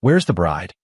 Where's the bride?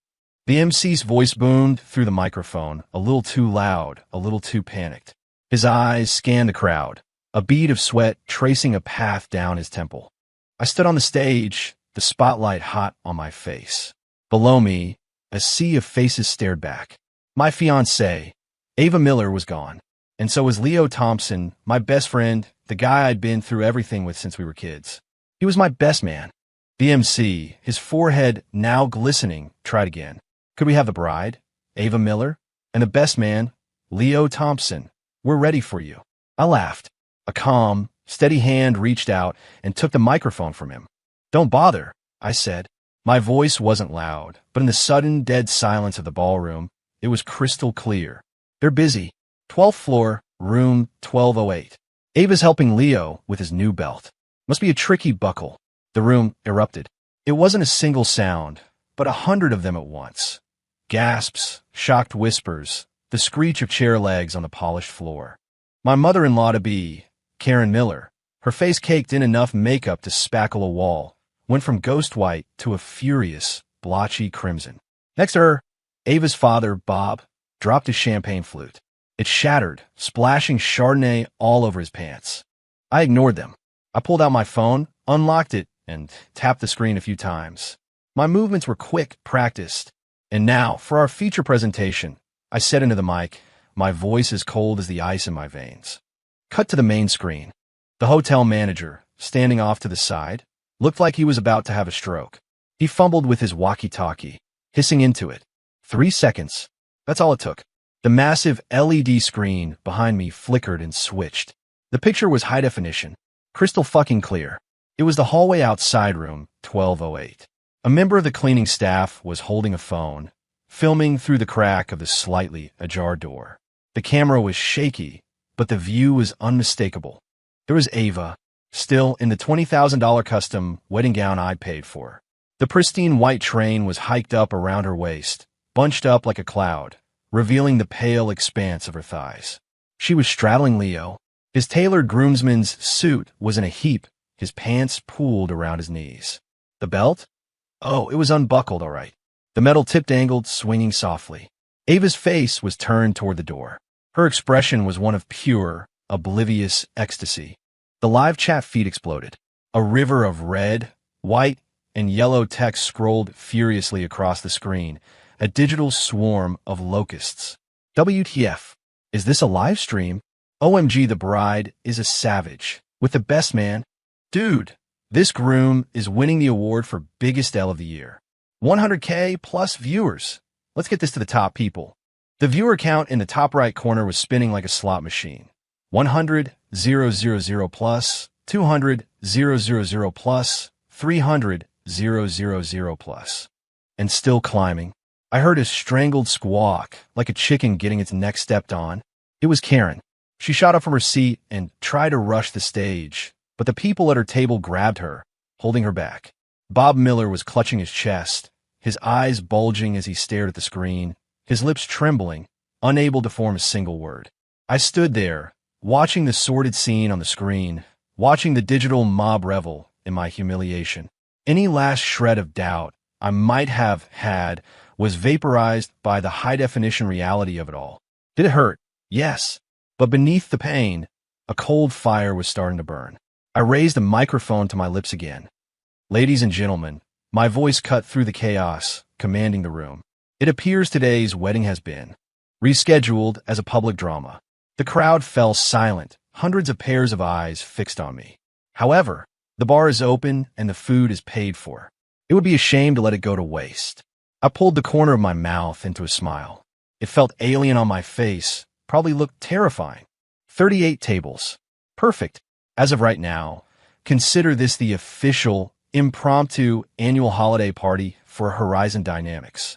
The MC's voice boomed through the microphone, a little too loud, a little too panicked. His eyes scanned the crowd, a bead of sweat tracing a path down his temple. I stood on the stage, the spotlight hot on my face. Below me, a sea of faces stared back. My fiancée, Ava Miller, was gone. And so was Leo Thompson, my best friend, the guy I'd been through everything with since we were kids. He was my best man. The MC, his forehead now glistening, tried again. Could we have the bride, Ava Miller, and the best man, Leo Thompson? We're ready for you. I laughed. A calm, steady hand reached out and took the microphone from him. Don't bother, I said. My voice wasn't loud, but in the sudden, dead silence of the ballroom, it was crystal clear. They're busy. 12th floor, room 1208. Ava's helping Leo with his new belt. Must be a tricky buckle. The room erupted. It wasn't a single sound, but 100 of them at once. Gasps, shocked whispers, the screech of chair legs on the polished floor. My mother-in-law-to-be, Karen Miller, her face caked in enough makeup to spackle a wall, went from ghost white to a furious, blotchy crimson. Next to her, Ava's father, Bob, dropped his champagne flute. It shattered, splashing Chardonnay all over his pants. I ignored them. I pulled out my phone, unlocked it, and tapped the screen a few times. My movements were quick, practiced. And now, for our feature presentation, I said into the mic, my voice as cold as the ice in my veins. Cut to the main screen. The hotel manager, standing off to the side, looked like he was about to have a stroke. He fumbled with his walkie-talkie, hissing into it. 3 seconds. That's all it took. The massive LED screen behind me flickered and switched. The picture was high definition, crystal fucking clear. It was the hallway outside room 1208. A member of the cleaning staff was holding a phone, filming through the crack of the slightly ajar door. The camera was shaky, but the view was unmistakable. There was Ava, still in the $20,000 custom wedding gown I paid for. The pristine white train was hiked up around her waist, bunched up like a cloud, revealing the pale expanse of her thighs. She was straddling Leo. His tailored groomsman's suit was in a heap, his pants pooled around his knees. The belt? Oh, it was unbuckled, all right. The metal tip dangled, swinging softly. Ava's face was turned toward the door. Her expression was one of pure, oblivious ecstasy. The live chat feed exploded. A river of red, white, and yellow text scrolled furiously across the screen, a digital swarm of locusts. WTF? Is this a live stream? OMG, the bride is a savage. With the best man? Dude, this groom is winning the award for biggest L of the year. 100K plus viewers. Let's get this to the top people. The viewer count in the top right corner was spinning like a slot machine. 100,000 plus, 200,000 plus, 300,000 plus. And still climbing. I heard a strangled squawk, like a chicken getting its neck stepped on. It was Karen. She shot up from her seat and tried to rush the stage, but the people at her table grabbed her, holding her back. Bob Miller was clutching his chest, his eyes bulging as he stared at the screen, his lips trembling, unable to form a single word. I stood there, watching the sordid scene on the screen, watching the digital mob revel in my humiliation. Any last shred of doubt I might have had was vaporized by the high-definition reality of it all. Did it hurt? Yes. But beneath the pain, a cold fire was starting to burn. I raised the microphone to my lips again. Ladies and gentlemen, my voice cut through the chaos, commanding the room. It appears today's wedding has been rescheduled as a public drama. The crowd fell silent, hundreds of pairs of eyes fixed on me. However, the bar is open and the food is paid for. It would be a shame to let it go to waste. I pulled the corner of my mouth into a smile. It felt alien on my face, probably looked terrifying. 38 tables. Perfect. As of right now, consider this the official, impromptu annual holiday party for Horizon Dynamics.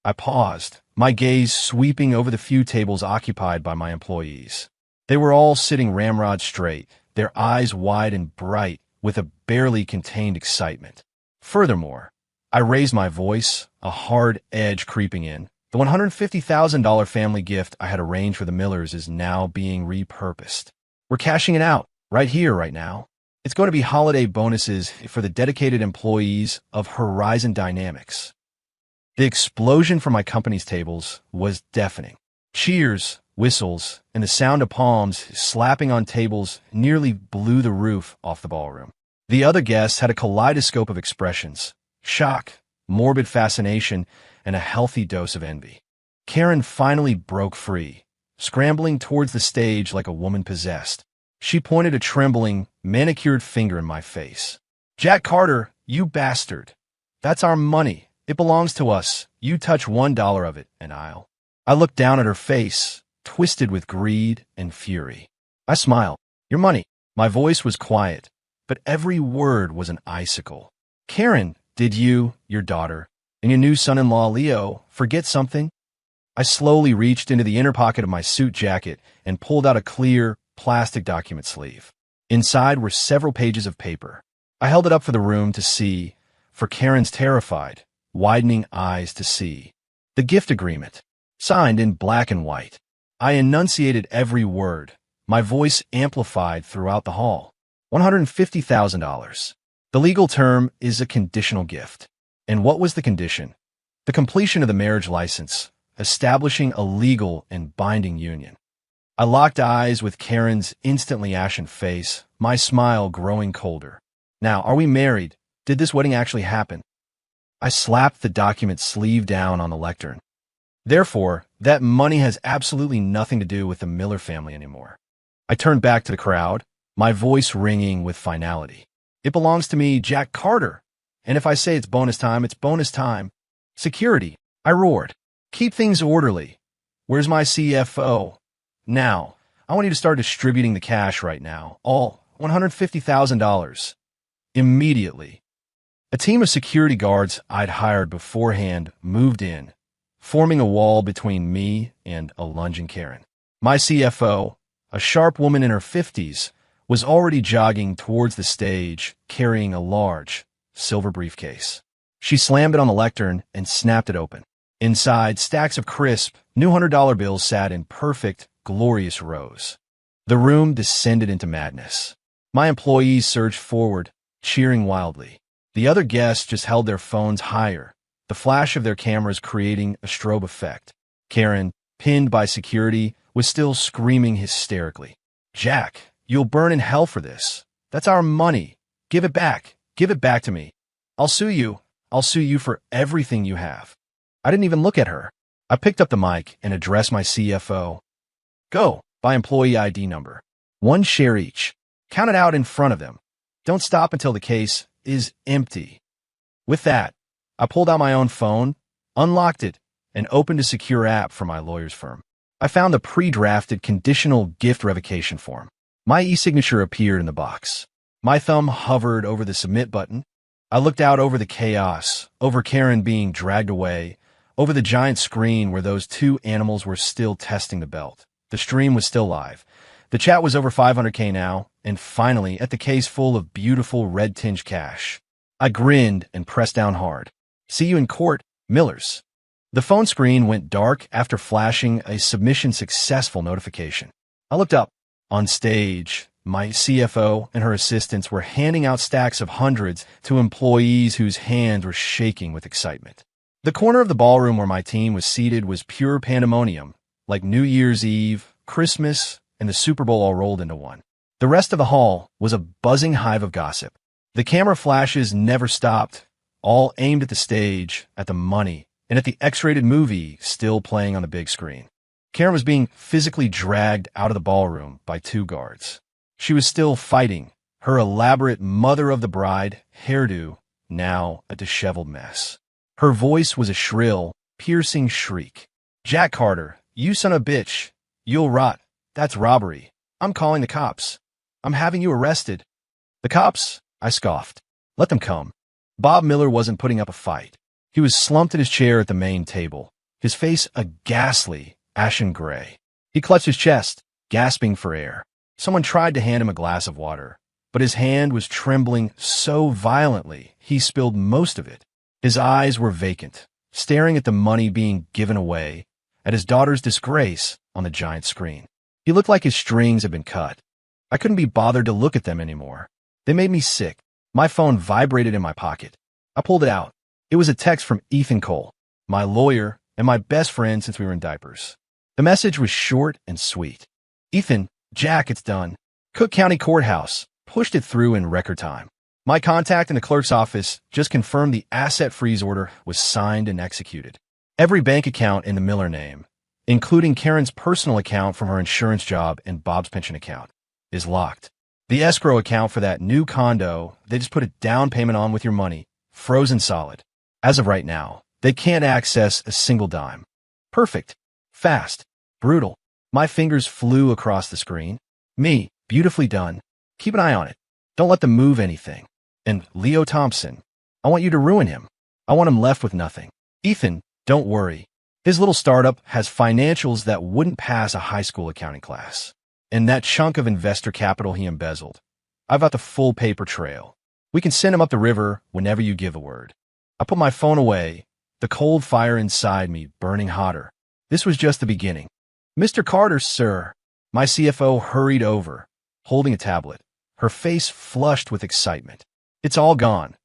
I paused, my gaze sweeping over the few tables occupied by my employees. They were all sitting ramrod straight, their eyes wide and bright with a barely contained excitement. Furthermore, I raised my voice, a hard edge creeping in. The $150,000 family gift I had arranged for the Millers is now being repurposed. We're cashing it out, right here, right now. It's going to be holiday bonuses for the dedicated employees of Horizon Dynamics. The explosion from my company's tables was deafening. Cheers, whistles, and the sound of palms slapping on tables nearly blew the roof off the ballroom. The other guests had a kaleidoscope of expressions: shock, morbid fascination, and a healthy dose of envy. Karen finally broke free, scrambling towards the stage like a woman possessed. She pointed a trembling, manicured finger in my face. "Jack Carter, you bastard. That's our money. It belongs to us. You touch $1 of it, and I'll." I looked down at her face, twisted with greed and fury. I smiled. "Your money." My voice was quiet, but every word was an icicle. "Karen, did you, your daughter, and your new son-in-law Leo forget something?" I slowly reached into the inner pocket of my suit jacket and pulled out a clear, plastic document sleeve. Inside were several pages of paper. I held it up for the room to see, for Karen's terrified, widening eyes to see. The gift agreement, signed in black and white. I enunciated every word, my voice amplified throughout the hall. $150,000. The legal term is a conditional gift. And what was the condition? The completion of the marriage license, establishing a legal and binding union. I locked eyes with Karen's instantly ashen face, my smile growing colder. "Now, are we married? Did this wedding actually happen?" I slapped the document sleeve down on the lectern. "Therefore, that money has absolutely nothing to do with the Miller family anymore." I turned back to the crowd, my voice ringing with finality. "It belongs to me, Jack Carter. And if I say it's bonus time, it's bonus time." "Security," I roared. "Keep things orderly. Where's my CFO? Now, I want you to start distributing the cash right now. All $150,000. Immediately." A team of security guards I'd hired beforehand moved in, forming a wall between me and a lunging Karen. My CFO, a sharp woman in her 50s, was already jogging towards the stage, carrying a large, silver briefcase. She slammed it on the lectern and snapped it open. Inside, stacks of crisp, new $100 bills sat in perfect, glorious rows. The room descended into madness. My employees surged forward, cheering wildly. The other guests just held their phones higher, the flash of their cameras creating a strobe effect. Karen, pinned by security, was still screaming hysterically. "Jack, you'll burn in hell for this. That's our money. Give it back. Give it back to me. I'll sue you. I'll sue you for everything you have." I didn't even look at her. I picked up the mic and addressed my CFO. "Go, by employee ID number. 1 share each. Count it out in front of them. Don't stop until the case is empty." With that, I pulled out my own phone, unlocked it, and opened a secure app for my lawyer's firm. I found the pre-drafted conditional gift revocation form. My e-signature appeared in the box. My thumb hovered over the submit button. I looked out over the chaos, over Karen being dragged away, over the giant screen where those two animals were still testing the belt. The stream was still live. The chat was over 500K now, and finally, at the case full of beautiful red-tinged cash. I grinned and pressed down hard. "See you in court, Millers." The phone screen went dark after flashing a submission successful notification. I looked up. On stage, my CFO and her assistants were handing out stacks of hundreds to employees whose hands were shaking with excitement. The corner of the ballroom where my team was seated was pure pandemonium, like New Year's Eve, Christmas, and the Super Bowl all rolled into one. The rest of the hall was a buzzing hive of gossip. The camera flashes never stopped, all aimed at the stage, at the money, and at the X-rated movie still playing on the big screen. Karen was being physically dragged out of the ballroom by 2 guards. She was still fighting, her elaborate mother of the bride hairdo now a disheveled mess. Her voice was a shrill, piercing shriek. "Jack Carter, you son of a bitch. You'll rot. That's robbery. I'm calling the cops. I'm having you arrested." "The cops?" I scoffed. "Let them come." Bob Miller wasn't putting up a fight. He was slumped in his chair at the main table, his face a ghastly, ashen gray. He clutched his chest, gasping for air. Someone tried to hand him a glass of water, but his hand was trembling so violently he spilled most of it. His eyes were vacant, staring at the money being given away, at his daughter's disgrace on the giant screen. He looked like his strings had been cut. I couldn't be bothered to look at them anymore. They made me sick. My phone vibrated in my pocket. I pulled it out. It was a text from Ethan Cole. my lawyer, and my best friend since we were in diapers. The message was short and sweet. Ethan, Jack, it's done. Cook County Courthouse pushed it through in record time. My contact in the clerk's office just confirmed the asset freeze order was signed and executed. Every bank account in the Miller name, including Karen's personal account from her insurance job and Bob's pension account, is locked. The escrow account for that new condo, they just put a down payment on with your money, frozen solid. As of right now, they can't access a single dime. Perfect. Fast. Brutal. My fingers flew across the screen. Me, beautifully done. Keep an eye on it. Don't let them move anything. And Leo Thompson, I want you to ruin him. I want him left with nothing. Ethan, don't worry. His little startup has financials that wouldn't pass a high school accounting class. And that chunk of investor capital he embezzled, I've got the full paper trail. We can send him up the river whenever you give a word. I put my phone away, the cold fire inside me burning hotter. This was just the beginning. Mr. Carter, sir. My CFO hurried over, holding a tablet, her face flushed with excitement. It's all gone.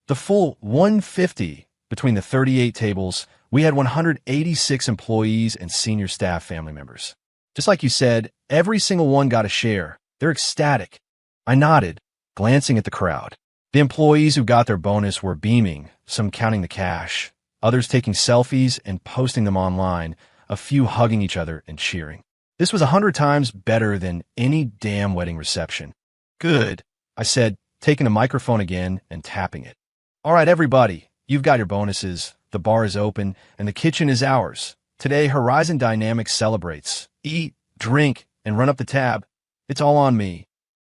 The full 150 between the 38 tables. We had 186 employees and senior staff family members. Just like you said, every single one got a share. They're ecstatic. I nodded, glancing at the crowd. The employees who got their bonus were beaming, some counting the cash, others taking selfies and posting them online, a few hugging each other and cheering. This was 100 times better than any damn wedding reception. Good, I said, taking the microphone again and tapping it. All right, everybody, you've got your bonuses. The bar is open, and the kitchen is ours. Today, Horizon Dynamics celebrates. Eat, drink, and run up the tab. It's all on me.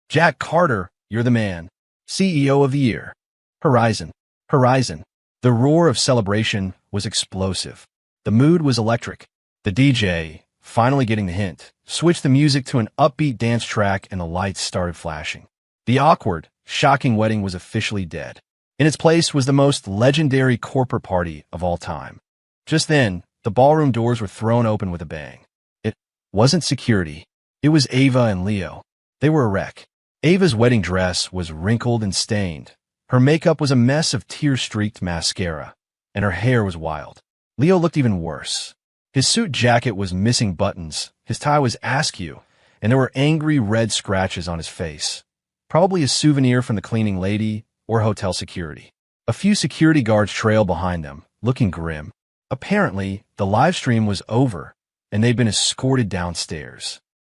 Jack Carter, you're the man. CEO of the year. Horizon. Horizon. The roar of celebration was explosive. The mood was electric. The DJ, finally getting the hint, switched the music to an upbeat dance track and the lights started flashing. The awkward, shocking wedding was officially dead. In its place was the most legendary corporate party of all time. Just then, the ballroom doors were thrown open with a bang. It wasn't security. It was Ava and Leo. They were a wreck. Ava's wedding dress was wrinkled and stained. Her makeup was a mess of tear-streaked mascara, and her hair was wild. Leo looked even worse. His suit jacket was missing buttons, his tie was askew, and there were angry red scratches on his face. Probably a souvenir from the cleaning lady or hotel security. A few security guards trailed behind them, looking grim. Apparently, the live stream was over, and they'd been escorted downstairs.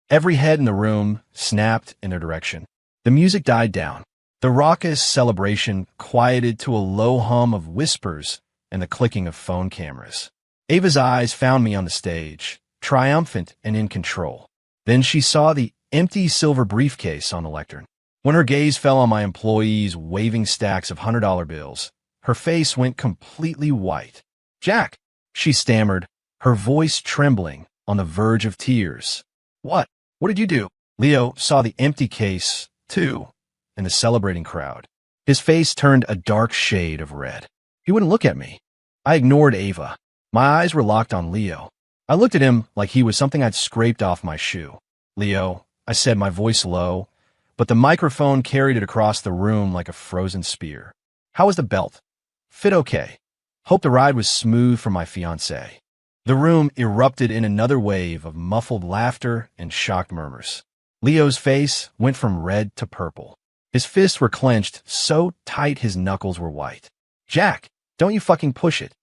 Every head in the room snapped in their direction. The music died down. The raucous celebration quieted to a low hum of whispers and the clicking of phone cameras. Ava's eyes found me on the stage, triumphant and in control. Then she saw the empty silver briefcase on the lectern. When her gaze fell on my employees waving stacks of $100 bills, her face went completely white. Jack, she stammered, her voice trembling on the verge of tears. What? What did you do? Leo saw the empty case, too, in the celebrating crowd. His face turned a dark shade of red. He wouldn't look at me. I ignored Ava. My eyes were locked on Leo. I looked at him like he was something I'd scraped off my shoe. Leo, I said, my voice low, but the microphone carried it across the room like a frozen spear. How was the belt? Fit okay. Hope the ride was smooth for my fiancé. The room erupted in another wave of muffled laughter and shocked murmurs. Leo's face went from red to purple. His fists were clenched so tight his knuckles were white. Jack, don't you fucking push it.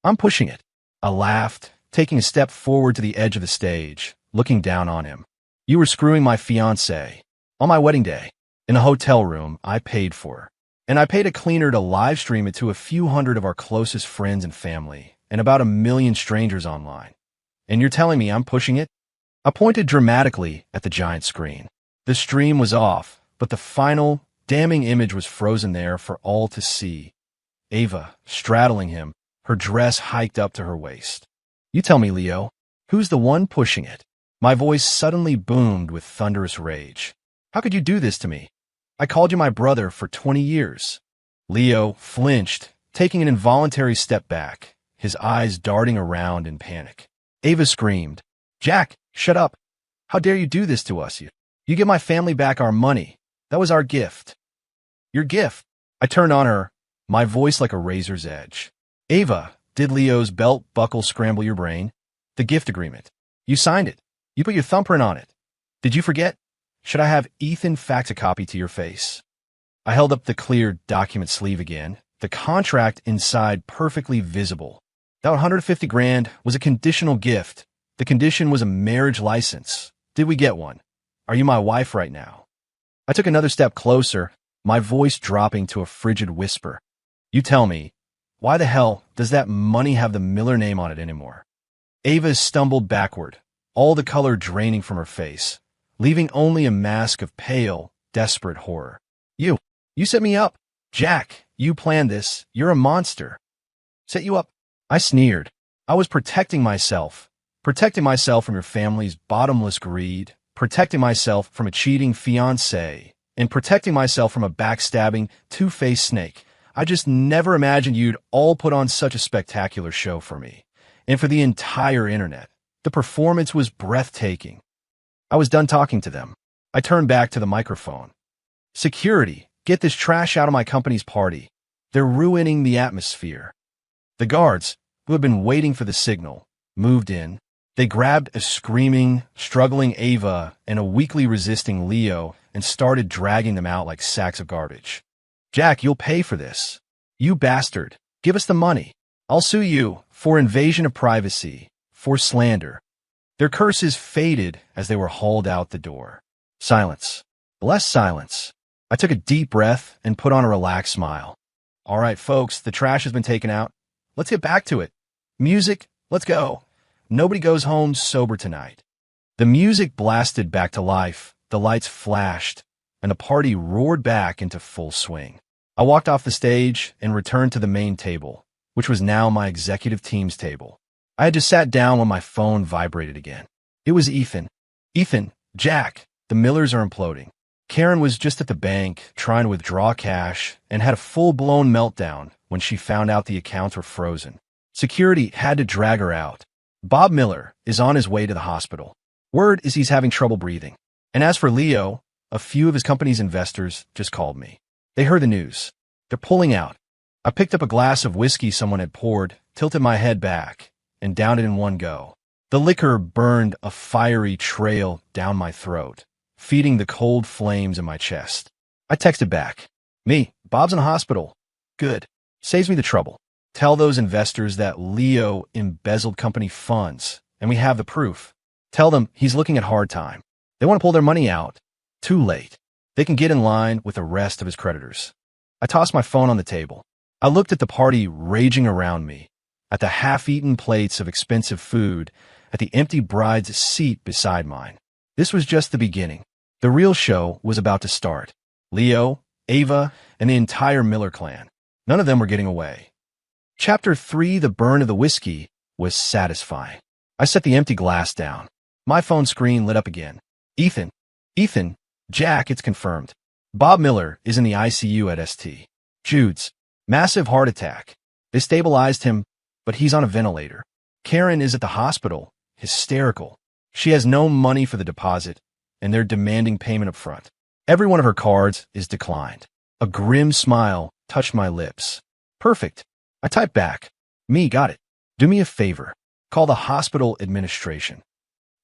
I'm pushing it. I laughed, taking a step forward to the edge of the stage, looking down on him. You were screwing my fiancé. On my wedding day, in a hotel room I paid for. And I paid a cleaner to live stream it to a few hundred of our closest friends and family, and about 1 million strangers online. And you're telling me I'm pushing it? I pointed dramatically at the giant screen. The stream was off, but the final, damning image was frozen there for all to see. Ava, straddling him, her dress hiked up to her waist. You tell me, Leo, who's the one pushing it? My voice suddenly boomed with thunderous rage. How could you do this to me? I called you my brother for 20 years. Leo flinched, taking an involuntary step back, his eyes darting around in panic. Ava screamed, Jack, shut up. How dare you do this to us? You give my family back our money. That was our gift. Your gift. I turned on her, my voice like a razor's edge. Ava, Did Leo's belt buckle scramble your brain? The gift agreement. You signed it. You put your thumbprint on it. Did you forget? Should I have Ethan fax a copy to your face? I held up the clear document sleeve again, the contract inside perfectly visible. That 150 grand was a conditional gift. The condition was a marriage license. Did we get one? Are you my wife right now? I took another step closer, my voice dropping to a frigid whisper. You tell me, why the hell does that money have the Miller name on it anymore? Ava stumbled backward, all the color draining from her face, leaving only a mask of pale, desperate horror. You set me up. Jack, you planned this. You're a monster. Set you up? I sneered. I was protecting myself from your family's bottomless greed, protecting myself from a cheating fiancé, and protecting myself from a backstabbing, two-faced snake. I just never imagined you'd all put on such a spectacular show for me, and for the entire internet. The performance was breathtaking. I was done talking to them. I turned back to the microphone. Security, get this trash out of my company's party. They're ruining the atmosphere. The guards, who had been waiting for the signal, moved in. They grabbed a screaming, struggling Ava and a weakly resisting Leo and started dragging them out like sacks of garbage. Jack, you'll pay for this. You bastard. Give us the money. I'll sue you for invasion of privacy, for slander. Their curses faded as they were hauled out the door. Silence. Bless silence. I took a deep breath and put on a relaxed smile. All right, folks, the trash has been taken out. Let's get back to it. Music, let's go. Nobody goes home sober tonight. The music blasted back to life, the lights flashed, and the party roared back into full swing. I walked off the stage and returned to the main table, which was now my executive team's table. I had just sat down when my phone vibrated again. It was Ethan. Ethan, Jack, the Millers are imploding. Karen was just at the bank trying to withdraw cash and had a full-blown meltdown when she found out the accounts were frozen. Security had to drag her out. Bob Miller is on his way to the hospital. Word is he's having trouble breathing. And as for Leo, a few of his company's investors just called me. They heard the news. They're pulling out. I picked up a glass of whiskey someone had poured, tilted my head back, and downed it in one go. The liquor burned a fiery trail down my throat, feeding the cold flames in my chest. I texted back. Me, Bob's in the hospital. Good. Saves me the trouble. Tell those investors that Leo embezzled company funds, and we have the proof. Tell them he's looking at hard time. They want to pull their money out. Too late. They can get in line with the rest of his creditors. I tossed my phone on the table. I looked at the party raging around me, at the half-eaten plates of expensive food, at the empty bride's seat beside mine. This was just the beginning. The real show was about to start. Leo, Ava, and the entire Miller clan. None of them were getting away. Chapter 3, The Burn of the Whiskey, was satisfying. I set the empty glass down. My phone screen lit up again. Ethan, Jack, it's confirmed. Bob Miller is in the ICU at St. Jude's. Massive heart attack. They stabilized him, but he's on a ventilator. Karen is at the hospital, hysterical. She has no money for the deposit, and they're demanding payment up front. Every one of her cards is declined. A grim smile touched my lips. Perfect. I typed back. Me, got it. Do me a favor. Call the hospital administration.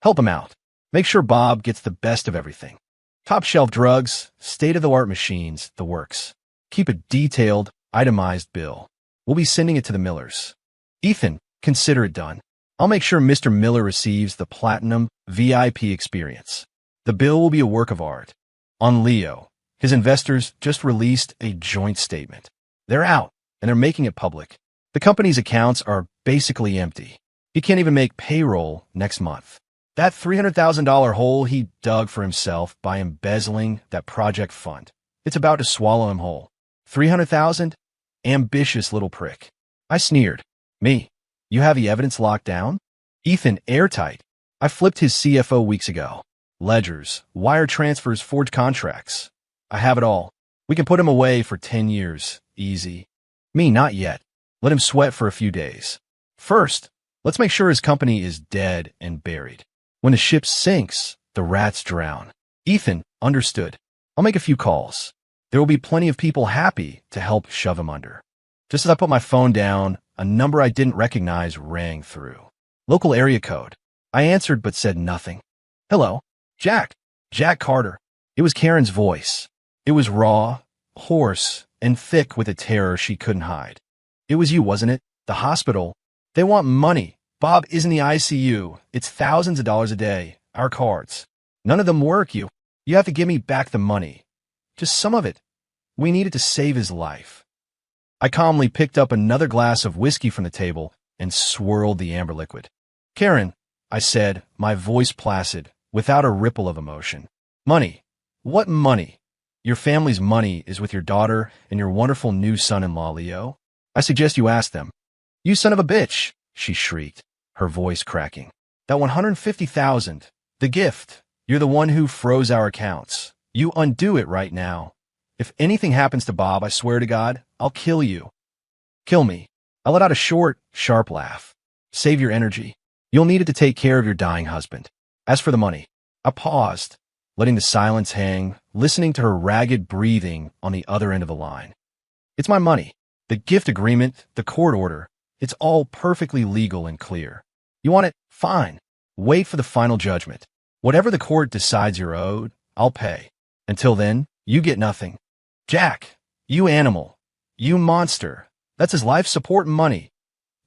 Help him out. Make sure Bob gets the best of everything. Top-shelf drugs, state-of-the-art machines, the works. Keep a detailed, itemized bill. We'll be sending it to the Millers. Ethan, consider it done. I'll make sure Mr. Miller receives the platinum VIP experience. The bill will be a work of art. On Leo, his investors just released a joint statement. They're out, and they're making it public. The company's accounts are basically empty. He can't even make payroll next month. That $300,000 hole he dug for himself by embezzling that project fund, it's about to swallow him whole. 300,000? Ambitious little prick. I sneered. Me, you have the evidence locked down? Ethan, airtight. I flipped his CFO weeks ago. Ledgers, wire transfers, forged contracts. I have it all. We can put him away for 10 years. Easy. Me, not yet. Let him sweat for a few days. First, let's make sure his company is dead and buried. When the ship sinks, the rats drown. Ethan, understood. I'll make a few calls. There will be plenty of people happy to help shove him under. Just as I put my phone down, a number I didn't recognize rang through. Local area code. I answered but said nothing. Hello? Jack. Jack Carter. It was Karen's voice. It was raw, hoarse, and thick with a terror she couldn't hide. It was you, wasn't it? The hospital. They want money. Bob is in the ICU. It's thousands of dollars a day. Our cards. None of them work, you. You have to give me back the money. Just some of it. We needed to save his life. I calmly picked up another glass of whiskey from the table and swirled the amber liquid. Karen, I said, my voice placid, without a ripple of emotion. Money. What money? Your family's money is with your daughter and your wonderful new son-in-law, Leo. I suggest you ask them. You son of a bitch, she shrieked, her voice cracking. That $150,000, the gift. You're the one who froze our accounts. You undo it right now. If anything happens to Bob, I swear to God, I'll kill you. Kill me. I let out a short, sharp laugh. Save your energy. You'll need it to take care of your dying husband. As for the money, I paused, letting the silence hang, listening to her ragged breathing on the other end of the line. It's my money. The gift agreement, the court order, it's all perfectly legal and clear. You want it? Fine. Wait for the final judgment. Whatever the court decides you're owed, I'll pay. Until then, you get nothing. Jack, you animal. You monster. That's his life support money.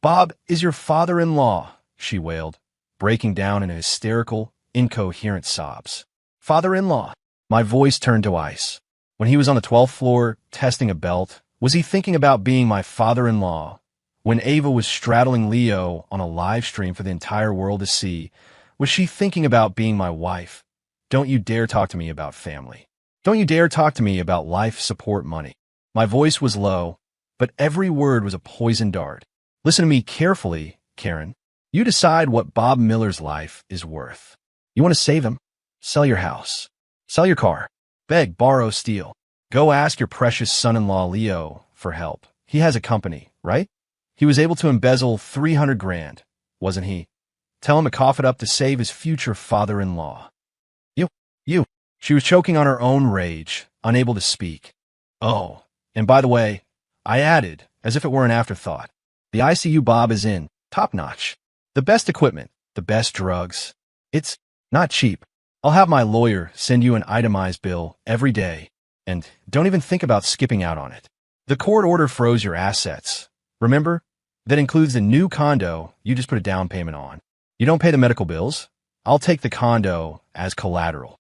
Bob is your father-in-law, she wailed, breaking down in hysterical, incoherent sobs. Father-in-law. My voice turned to ice. When he was on the 12th floor, testing a belt, was he thinking about being my father-in-law? When Ava was straddling Leo on a live stream for the entire world to see, was she thinking about being my wife? Don't you dare talk to me about family. Don't you dare talk to me about life support money. My voice was low, but every word was a poison dart. Listen to me carefully, Karen. You decide what Bob Miller's life is worth. You want to save him? Sell your house. Sell your car. Beg, borrow, steal. Go ask your precious son-in-law Leo for help. He has a company, right? He was able to embezzle 300 grand, wasn't he? Tell him to cough it up to save his future father-in-law. You. She was choking on her own rage, unable to speak. Oh, and by the way, I added, as if it were an afterthought, the ICU Bob is in, top-notch. The best equipment, the best drugs. It's not cheap. I'll have my lawyer send you an itemized bill every day, and don't even think about skipping out on it. The court order froze your assets. Remember? That includes the new condo you just put a down payment on. You don't pay the medical bills. I'll take the condo as collateral.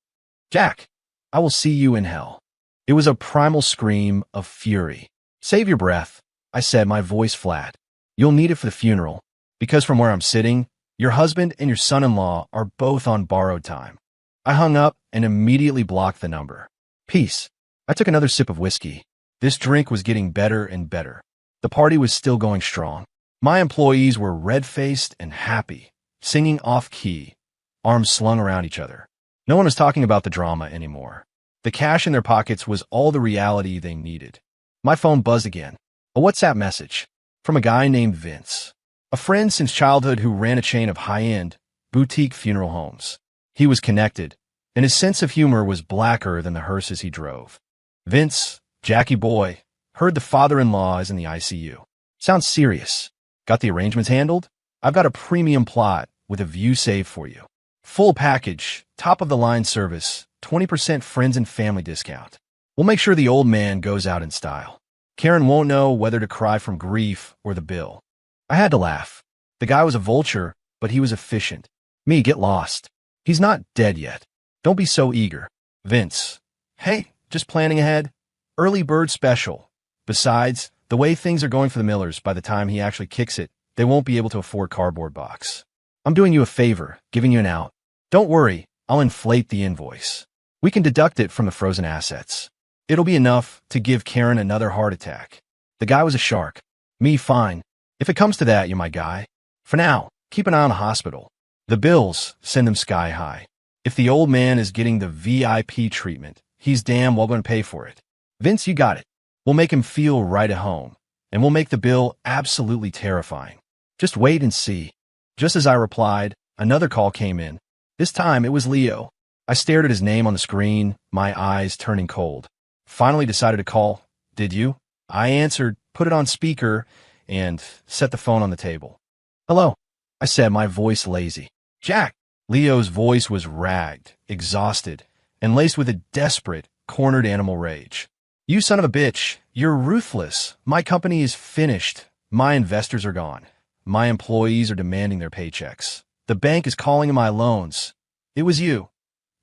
Jack, I will see you in hell. It was a primal scream of fury. Save your breath, I said, my voice flat. You'll need it for the funeral, because from where I'm sitting, your husband and your son-in-law are both on borrowed time. I hung up and immediately blocked the number. Peace. I took another sip of whiskey. This drink was getting better and better. The party was still going strong. My employees were red-faced and happy, singing off-key, arms slung around each other. No one was talking about the drama anymore. The cash in their pockets was all the reality they needed. My phone buzzed again. A WhatsApp message from a guy named Vince, a friend since childhood who ran a chain of high-end, boutique funeral homes. He was connected, and his sense of humor was blacker than the hearses he drove. Vince, Jackie boy, heard the father-in-law is in the ICU. Sounds serious. Got the arrangements handled? I've got a premium plot with a view saved for you. Full package, top-of-the-line service, 20% friends and family discount. We'll make sure the old man goes out in style. Karen won't know whether to cry from grief or the bill. I had to laugh. The guy was a vulture, but he was efficient. Me, get lost. He's not dead yet. Don't be so eager. Vince. Hey, just planning ahead. Early bird special. Besides, the way things are going for the Millers, by the time he actually kicks it, they won't be able to afford cardboard box. I'm doing you a favor, giving you an out. Don't worry, I'll inflate the invoice. We can deduct it from the frozen assets. It'll be enough to give Karen another heart attack. The guy was a shark. Me, fine. If it comes to that, you're my guy. For now, keep an eye on the hospital. The bills, send them sky high. If the old man is getting the VIP treatment, he's damn well going to pay for it. Vince, you got it. We'll make him feel right at home, and we'll make the bill absolutely terrifying. Just wait and see. Just as I replied, another call came in. This time, it was Leo. I stared at his name on the screen, my eyes turning cold. Finally decided to call. Did you? I answered, put it on speaker, and set the phone on the table. "Hello," I said, my voice lazy. "Jack." Leo's voice was ragged, exhausted, and laced with a desperate, cornered animal rage. "You son of a bitch, you're ruthless. My company is finished. My investors are gone. My employees are demanding their paychecks. The bank is calling in my loans. It was you.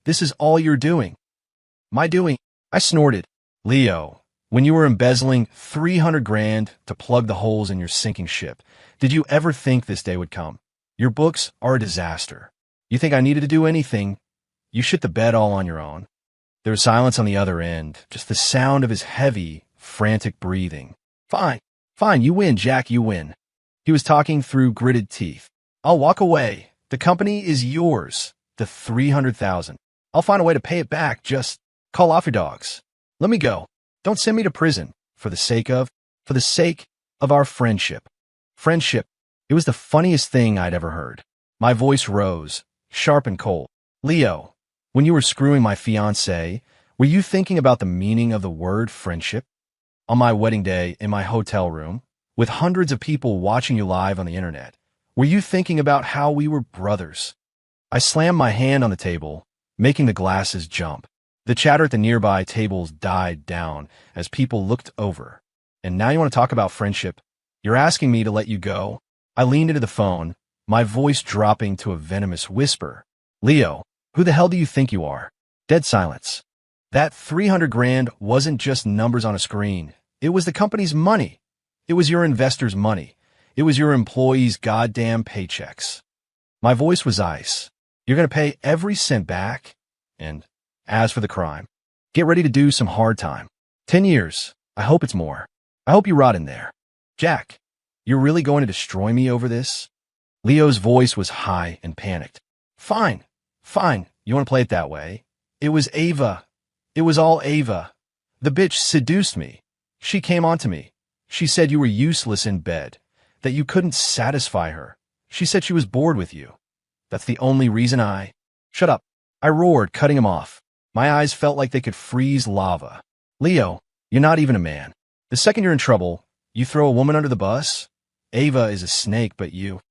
This is all you're doing." "My doing?" I snorted. "Leo, when you were embezzling 300 grand to plug the holes in your sinking ship, did you ever think this day would come? Your books are a disaster. You think I needed to do anything? You shit the bed all on your own." There was silence on the other end, just the sound of his heavy, frantic breathing. Fine, you win, Jack, you win." He was talking through gritted teeth. "I'll walk away. The company is yours. The 300,000. I'll find a way to pay it back. Just call off your dogs. Let me go. Don't send me to prison. For the sake of our friendship." Friendship. It was the funniest thing I'd ever heard. My voice rose, sharp and cold. "Leo, when you were screwing my fiancée, were you thinking about the meaning of the word friendship? On my wedding day in my hotel room, with hundreds of people watching you live on the internet, were you thinking about how we were brothers?" I slammed my hand on the table, making the glasses jump. The chatter at the nearby tables died down as people looked over. "And now you want to talk about friendship? You're asking me to let you go?" I leaned into the phone, my voice dropping to a venomous whisper. "Leo, who the hell do you think you are?" Dead silence. That 300 grand wasn't just numbers on a screen. It was the company's money. It was your investors' money. It was your employees' goddamn paychecks. My voice was ice. "You're going to pay every cent back? And as for the crime, get ready to do some hard time. 10 years. I hope it's more. I hope you rot in there. Jack, you're really going to destroy me over this?" Leo's voice was high and panicked. Fine. You want to play it that way? It was Ava. It was all Ava. The bitch seduced me. She came onto me. She said you were useless in bed, that you couldn't satisfy her. She said she was bored with you. That's the only reason I—" "Shut up," I roared, cutting him off. My eyes felt like they could freeze lava. "Leo, you're not even a man. The second you're in trouble, you throw a woman under the bus? Ava is a snake, but you're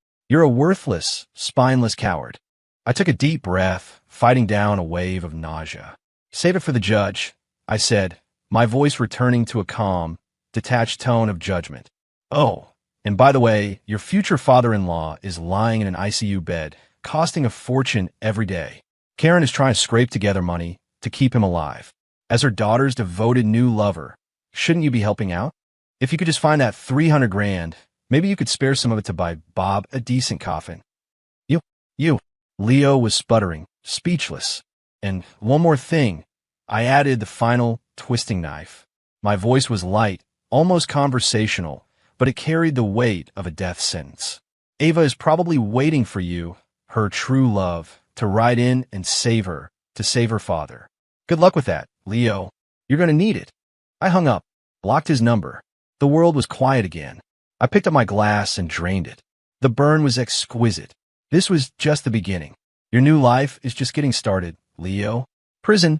a worthless, spineless coward." I took a deep breath, fighting down a wave of nausea. "Save it for the judge," I said, my voice returning to a calm, detached tone of judgment. "Oh, and by the way, your future father-in-law is lying in an ICU bed, costing a fortune every day. Karen is trying to scrape together money to keep him alive. As her daughter's devoted new lover, shouldn't you be helping out? If you could just find that 300 grand, maybe you could spare some of it to buy Bob a decent coffin." You. Leo was sputtering, speechless. "And one more thing." I added the final twisting knife. My voice was light, almost conversational, but it carried the weight of a death sentence. "Ava is probably waiting for you, her true love, to ride in and save her, to save her father. Good luck with that, Leo. You're going to need it." I hung up, blocked his number. The world was quiet again. I picked up my glass and drained it. The burn was exquisite. This was just the beginning. Your new life is just getting started, Leo. Prison,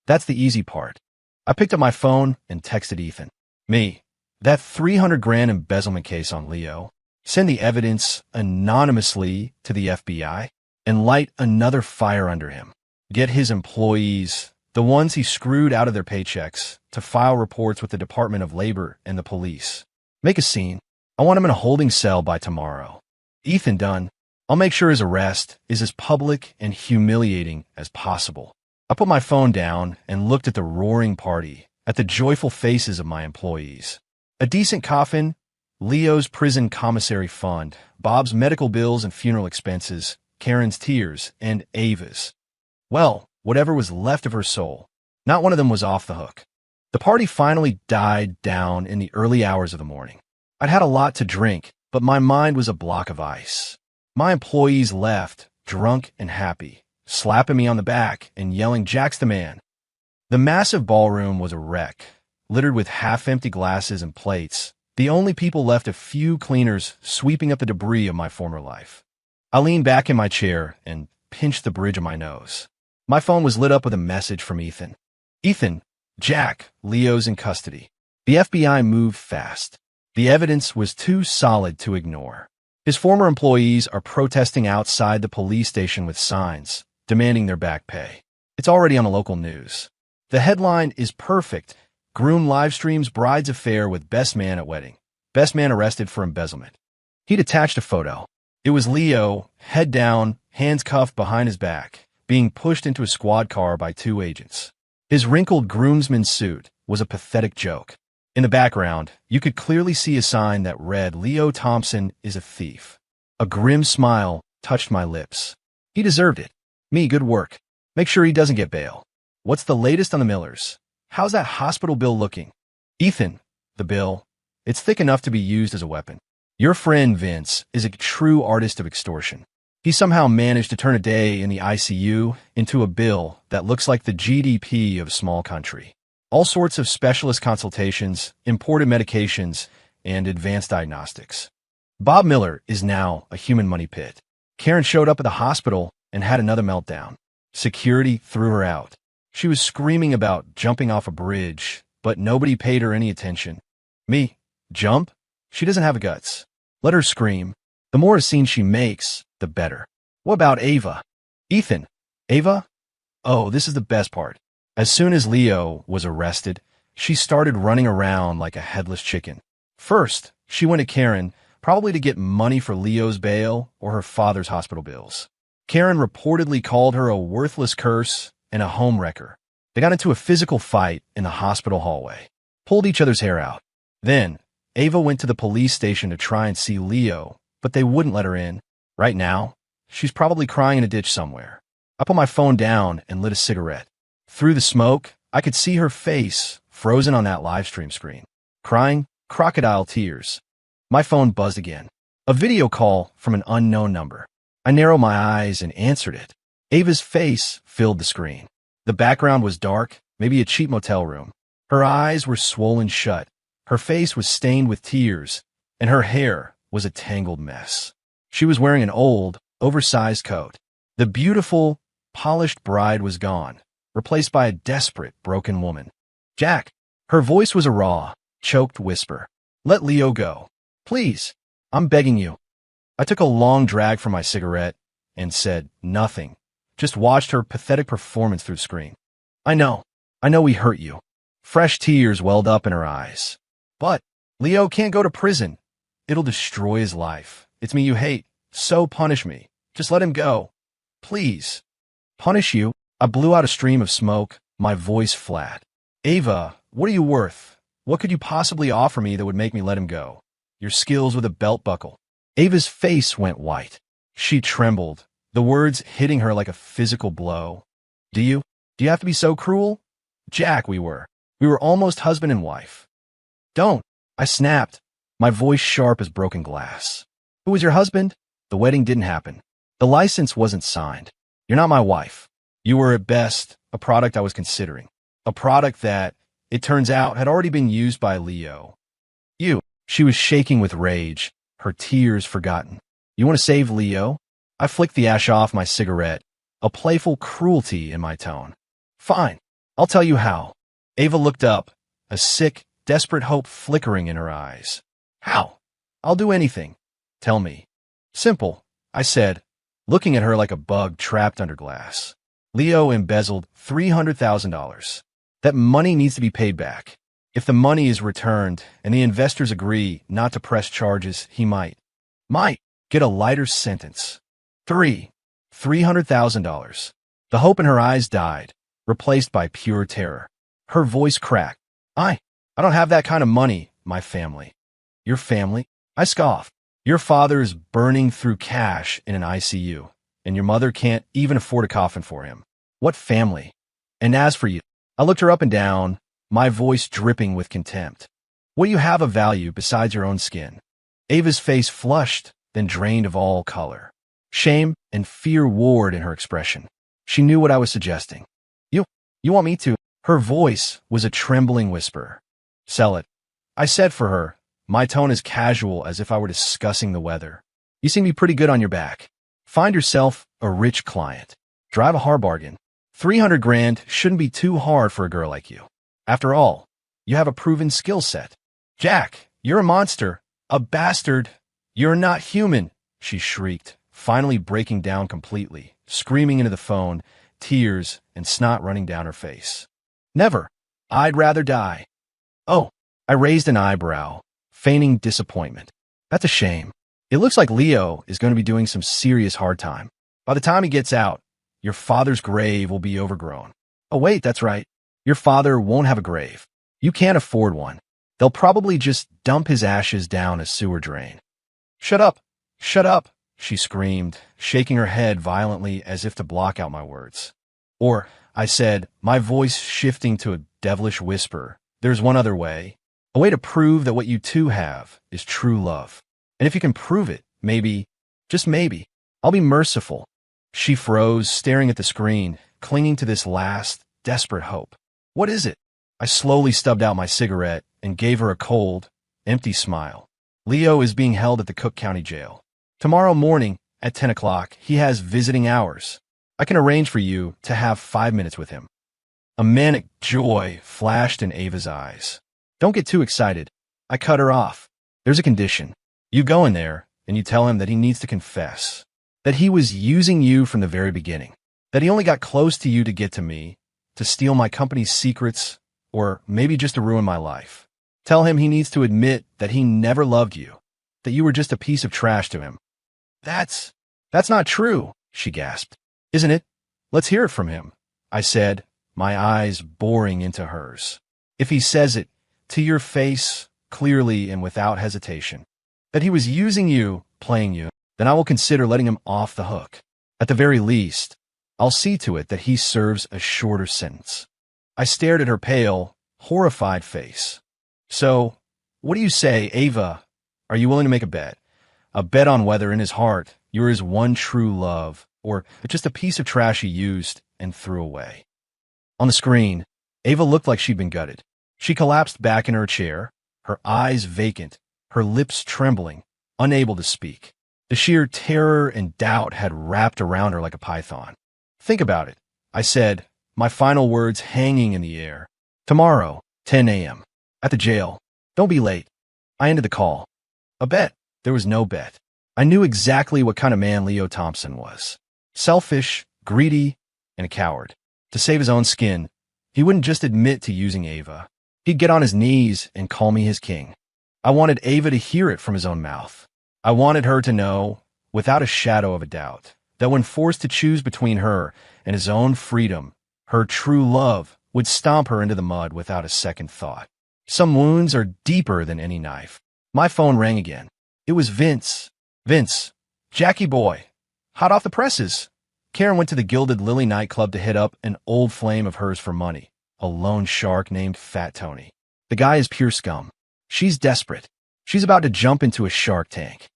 that's the easy part. I picked up my phone and texted Ethan. "Me, that 300 grand embezzlement case on Leo. Send the evidence anonymously to the FBI and light another fire under him. Get his employees, the ones he screwed out of their paychecks, to file reports with the Department of Labor and the police. Make a scene. I want him in a holding cell by tomorrow. Ethan done. I'll make sure his arrest is as public and humiliating as possible." I put my phone down and looked at the roaring party, at the joyful faces of my employees. A decent coffin, Leo's prison commissary fund, Bob's medical bills and funeral expenses, Karen's tears, and Ava's. Well, whatever was left of her soul. Not one of them was off the hook. The party finally died down in the early hours of the morning. I'd had a lot to drink, but my mind was a block of ice. My employees left, drunk and happy, slapping me on the back and yelling, "Jack's the man." The massive ballroom was a wreck, littered with half-empty glasses and plates. The only people left a few cleaners sweeping up the debris of my former life. I leaned back in my chair and pinched the bridge of my nose. My phone was lit up with a message from Ethan. "Ethan, Jack, Leo's in custody." The FBI moved fast. The evidence was too solid to ignore. His former employees are protesting outside the police station with signs, demanding their back pay. It's already on the local news. The headline is perfect. Groom live streams bride's affair with best man at wedding. Best man arrested for embezzlement. He'd attached a photo. It was Leo, head down, hands cuffed behind his back, being pushed into a squad car by two agents. His wrinkled groomsman suit was a pathetic joke. In the background, you could clearly see a sign that read, "Leo Thompson is a thief." A grim smile touched my lips. He deserved it. Me, good work. Make sure he doesn't get bail. What's the latest on the Millers? How's that hospital bill looking? Ethan, the bill. It's thick enough to be used as a weapon. Your friend Vince is a true artist of extortion. He somehow managed to turn a day in the ICU into a bill that looks like the GDP of a small country. All sorts of specialist consultations, imported medications, and advanced diagnostics. Bob Miller is now a human money pit. Karen showed up at the hospital and had another meltdown. Security threw her out. She was screaming about jumping off a bridge, but nobody paid her any attention. Me? Jump? She doesn't have guts. Let her scream. The more a scene she makes, the better. What about Ava? Ethan? Ava? Oh, this is the best part. As soon as Leo was arrested, she started running around like a headless chicken. First, she went to Karen, probably to get money for Leo's bail or her father's hospital bills. Karen reportedly called her a worthless curse and a home wrecker. They got into a physical fight in the hospital hallway, pulled each other's hair out. Then, Ava went to the police station to try and see Leo, but they wouldn't let her in. Right now, she's probably crying in a ditch somewhere. I put my phone down and lit a cigarette. Through the smoke, I could see her face frozen on that live stream screen, crying crocodile tears. My phone buzzed again. A video call from an unknown number. I narrowed my eyes and answered it. Ava's face filled the screen. The background was dark, maybe a cheap motel room. Her eyes were swollen shut. Her face was stained with tears, and her hair was a tangled mess. She was wearing an old, oversized coat. The beautiful, polished bride was gone, replaced by a desperate, broken woman. Jack. Her voice was a raw, choked whisper. Let Leo go. Please. I'm begging you. I took a long drag from my cigarette and said nothing, just watched her pathetic performance through the screen. I know we hurt you. Fresh tears welled up in her eyes. But Leo can't go to prison. It'll destroy his life. It's me you hate. So punish me. Just let him go. Please. Punish you? I blew out a stream of smoke, my voice flat. Ava, what are you worth? What could you possibly offer me that would make me let him go? Your skills with a belt buckle. Ava's face went white. She trembled, the words hitting her like a physical blow. Do you have to be so cruel? Jack, we were almost husband and wife. Don't. I snapped, my voice sharp as broken glass. Who was your husband? The wedding didn't happen. The license wasn't signed. You're not my wife. You were at best a product I was considering. A product that, it turns out, had already been used by Leo. You. She was shaking with rage, her tears forgotten. You want to save Leo? I flicked the ash off my cigarette, a playful cruelty in my tone. Fine. I'll tell you how. Ava looked up, a sick, desperate hope flickering in her eyes. How? I'll do anything. Tell me. Simple, I said, looking at her like a bug trapped under glass. Leo embezzled $300,000. That money needs to be paid back. If the money is returned and the investors agree not to press charges, he might get a lighter sentence. $300,000. The hope in her eyes died, replaced by pure terror. Her voice cracked. I don't have that kind of money, my family. Your family? I scoffed. Your father is burning through cash in an ICU, and your mother can't even afford a coffin for him. What family? And as for you, I looked her up and down, my voice dripping with contempt. What do you have of value besides your own skin? Ava's face flushed, then drained of all color. Shame and fear warred in her expression. She knew what I was suggesting. You want me to? Her voice was a trembling whisper. Sell it. I said for her, my tone as casual as if I were discussing the weather. You seem to be pretty good on your back. Find yourself a rich client. Drive a hard bargain. 300 grand shouldn't be too hard for a girl like you. After all, you have a proven skill set. Jack, You're a monster. A bastard. You're not human, she shrieked, finally breaking down completely, screaming into the phone, tears and snot running down her face. Never. I'd rather die. Oh, I raised an eyebrow, feigning disappointment. That's a shame. It looks like Leo is going to be doing some serious hard time. By the time he gets out, your father's grave will be overgrown. Oh wait, that's right. Your father won't have a grave. You can't afford one. They'll probably just dump his ashes down a sewer drain. Shut up! Shut up! She screamed, shaking her head violently as if to block out my words. Or, I said, my voice shifting to a devilish whisper, there's one other way. A way to prove that what you two have is true love. And if you can prove it, maybe, just maybe, I'll be merciful. She froze, staring at the screen, clinging to this last, desperate hope. What is it? I slowly stubbed out my cigarette and gave her a cold, empty smile. Leo is being held at the Cook County Jail. Tomorrow morning, at 10 o'clock, he has visiting hours. I can arrange for you to have 5 minutes with him. A manic joy flashed in Ava's eyes. Don't get too excited. I cut her off. There's a condition. You go in there, and you tell him that he needs to confess. That he was using you from the very beginning. That he only got close to you to get to me, to steal my company's secrets, or maybe just to ruin my life. Tell him he needs to admit that he never loved you, that you were just a piece of trash to him. That's not true, she gasped. Isn't it? Let's hear it from him, I said, my eyes boring into hers. If he says it, to your face, clearly and without hesitation, that he was using you, playing you, then I will consider letting him off the hook. At the very least, I'll see to it that he serves a shorter sentence. I stared at her pale, horrified face. So, what do you say, Ava? Are you willing to make a bet? A bet on whether in his heart you're his one true love, or just a piece of trash he used and threw away. On the screen, Ava looked like she'd been gutted. She collapsed back in her chair, her eyes vacant, her lips trembling, unable to speak. The sheer terror and doubt had wrapped around her like a python. Think about it, I said, my final words hanging in the air. Tomorrow, 10 a.m. At the jail. Don't be late. I ended the call. A bet. There was no bet. I knew exactly what kind of man Leo Thompson was. Selfish, greedy, and a coward. To save his own skin, he wouldn't just admit to using Ava. He'd get on his knees and call me his king. I wanted Ava to hear it from his own mouth. I wanted her to know, without a shadow of a doubt, that when forced to choose between her and his own freedom, her true love would stomp her into the mud without a second thought. Some wounds are deeper than any knife. My phone rang again. It was Vince. Vince. Jackie boy. Hot off the presses. Karen went to the Gilded Lily nightclub to hit up an old flame of hers for money, a lone shark named Fat Tony. The guy is pure scum. She's desperate. She's about to jump into a shark tank.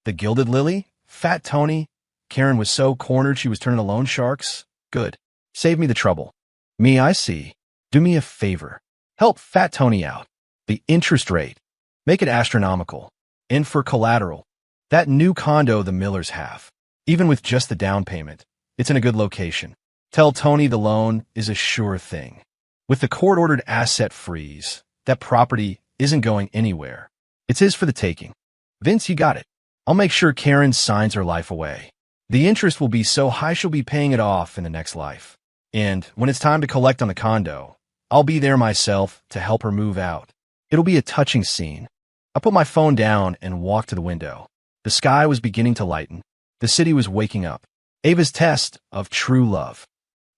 The Gilded Lily? Fat Tony? Karen was so cornered she was turning to loan sharks? Good. Save me the trouble. Me, I see. Do me a favor. Help Fat Tony out. The interest rate. Make it astronomical. And for collateral. That new condo the Millers have. Even with just the down payment, it's in a good location. Tell Tony the loan is a sure thing. With the court-ordered asset freeze, that property isn't going anywhere. It's his for the taking. Vince, you got it. I'll make sure Karen signs her life away. The interest will be so high she'll be paying it off in the next life. And when it's time to collect on the condo, I'll be there myself to help her move out. It'll be a touching scene. I put my phone down and walked to the window. The sky was beginning to lighten. The city was waking up. Ava's test of true love.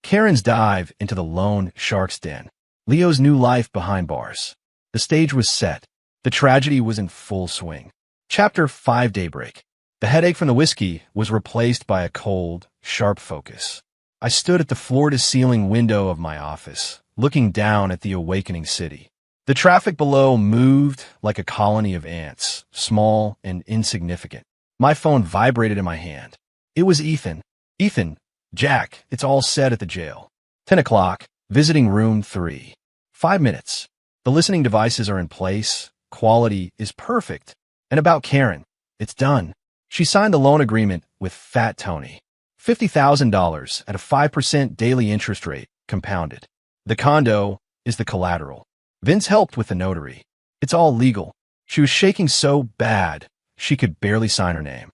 Karen's dive into the lone shark's den. Leo's new life behind bars. The stage was set. The tragedy was in full swing. Chapter 5 Daybreak. The headache from the whiskey was replaced by a cold, sharp focus. I stood at the floor-to-ceiling window of my office, looking down at the awakening city. The traffic below moved like a colony of ants, small and insignificant. My phone vibrated in my hand. It was Ethan. Ethan, Jack, it's all set at the jail. 10 o'clock, visiting room 3. 5 minutes. The listening devices are in place. Quality is perfect. And about Karen, it's done. She signed the loan agreement with Fat Tony. $50,000 at a 5% daily interest rate, compounded. The condo is the collateral. Vince helped with the notary. It's all legal. She was shaking so bad, she could barely sign her name.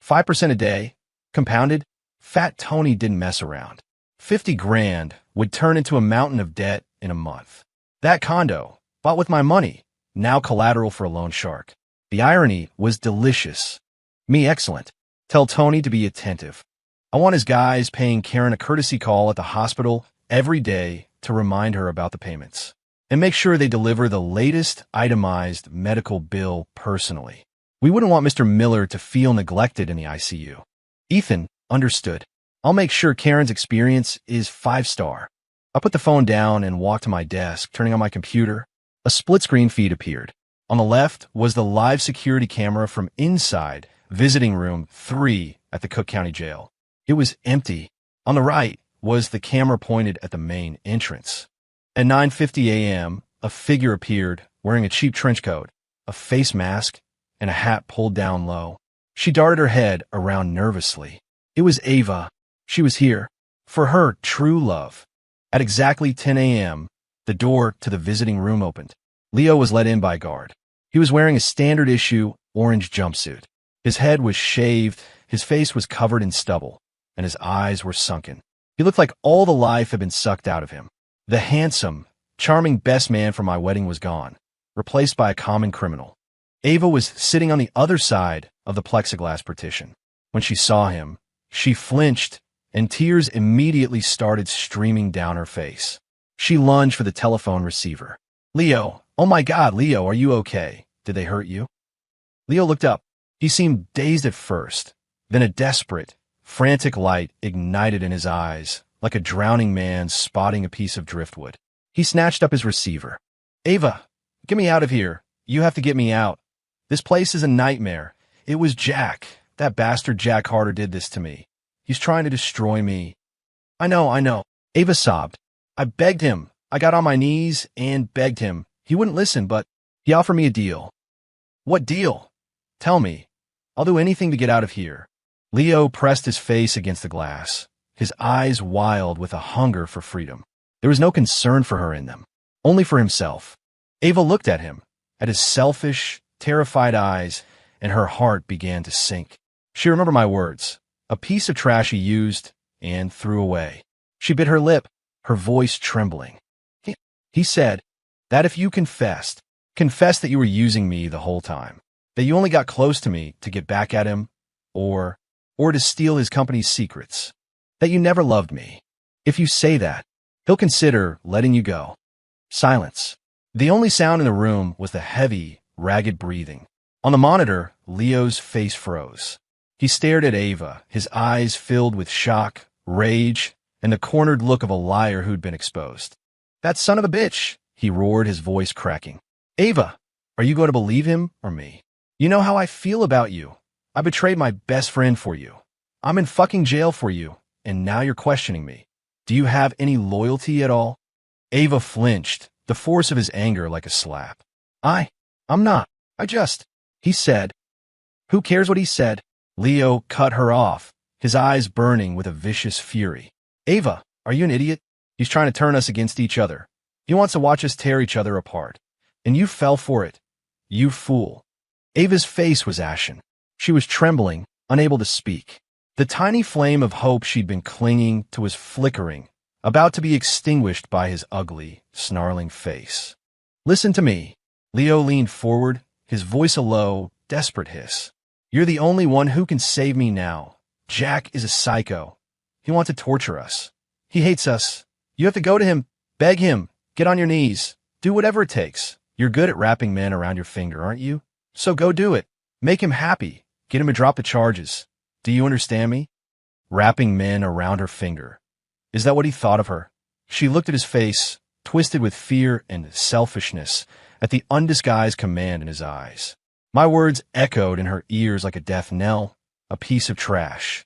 5% a day, compounded, Fat Tony didn't mess around. 50 grand would turn into a mountain of debt in a month. That condo, bought with my money, now collateral for a loan shark. The irony was delicious. Me excellent. Tell Tony to be attentive. I want his guys paying Karen a courtesy call at the hospital every day to remind her about the payments. And make sure they deliver the latest itemized medical bill personally. We wouldn't want Mr. Miller to feel neglected in the ICU. Ethan understood. I'll make sure Karen's experience is 5-star. I put the phone down and walked to my desk, turning on my computer. A split-screen feed appeared. On the left was the live security camera from inside visiting room 3 at the Cook County Jail. It was empty. On the right was the camera pointed at the main entrance. At 9:50 a.m., a figure appeared wearing a cheap trench coat, a face mask, and a hat pulled down low. She darted her head around nervously. It was Ava. She was here. For her true love. At exactly 10 a.m., the door to the visiting room opened. Leo was let in by a guard. He was wearing a standard-issue orange jumpsuit. His head was shaved, his face was covered in stubble, and his eyes were sunken. He looked like all the life had been sucked out of him. The handsome, charming best man from my wedding was gone, replaced by a common criminal. Ava was sitting on the other side of the plexiglass partition. When she saw him, she flinched, and tears immediately started streaming down her face. She lunged for the telephone receiver. Leo, oh my God, Leo, are you okay? Did they hurt you? Leo looked up. He seemed dazed at first. Then a desperate, frantic light ignited in his eyes, like a drowning man spotting a piece of driftwood. He snatched up his receiver. Ava, get me out of here. You have to get me out. This place is a nightmare. It was Jack. That bastard Jack Harder did this to me. He's trying to destroy me. I know. Ava sobbed. I begged him. I got on my knees and begged him. He wouldn't listen, but he offered me a deal. What deal? Tell me. I'll do anything to get out of here. Leo pressed his face against the glass, his eyes wild with a hunger for freedom. There was no concern for her in them, only for himself. Ava looked at him, at his selfish, terrified eyes, and her heart began to sink. She remembered my words, a piece of trash he used and threw away. She bit her lip, her voice trembling. He said that if you confess that you were using me the whole time, that you only got close to me to get back at him, or to steal his company's secrets, that you never loved me. If you say that, he'll consider letting you go. Silence. The only sound in the room was the heavy, ragged breathing. On the monitor, Leo's face froze. He stared at Ava, his eyes filled with shock, rage, and the cornered look of a liar who'd been exposed. That son of a bitch, he roared, his voice cracking. Ava, are you going to believe him or me? You know how I feel about you. I betrayed my best friend for you. I'm in fucking jail for you, and now you're questioning me. Do you have any loyalty at all? Ava flinched, the force of his anger like a slap. I'm not. He said. Who cares what he said? Leo cut her off, his eyes burning with a vicious fury. Ava, are you an idiot? He's trying to turn us against each other. He wants to watch us tear each other apart. And you fell for it. You fool. Ava's face was ashen. She was trembling, unable to speak. The tiny flame of hope she'd been clinging to was flickering, about to be extinguished by his ugly, snarling face. Listen to me. Leo leaned forward, his voice a low, desperate hiss. You're the only one who can save me now. Jack is a psycho. He wants to torture us. He hates us. You have to go to him, beg him, get on your knees, do whatever it takes. You're good at wrapping men around your finger, aren't you? So go do it. Make him happy. Get him to drop the charges. Do you understand me? Wrapping men around her finger. Is that what he thought of her? She looked at his face, twisted with fear and selfishness, at the undisguised command in his eyes. My words echoed in her ears like a death knell, a piece of trash.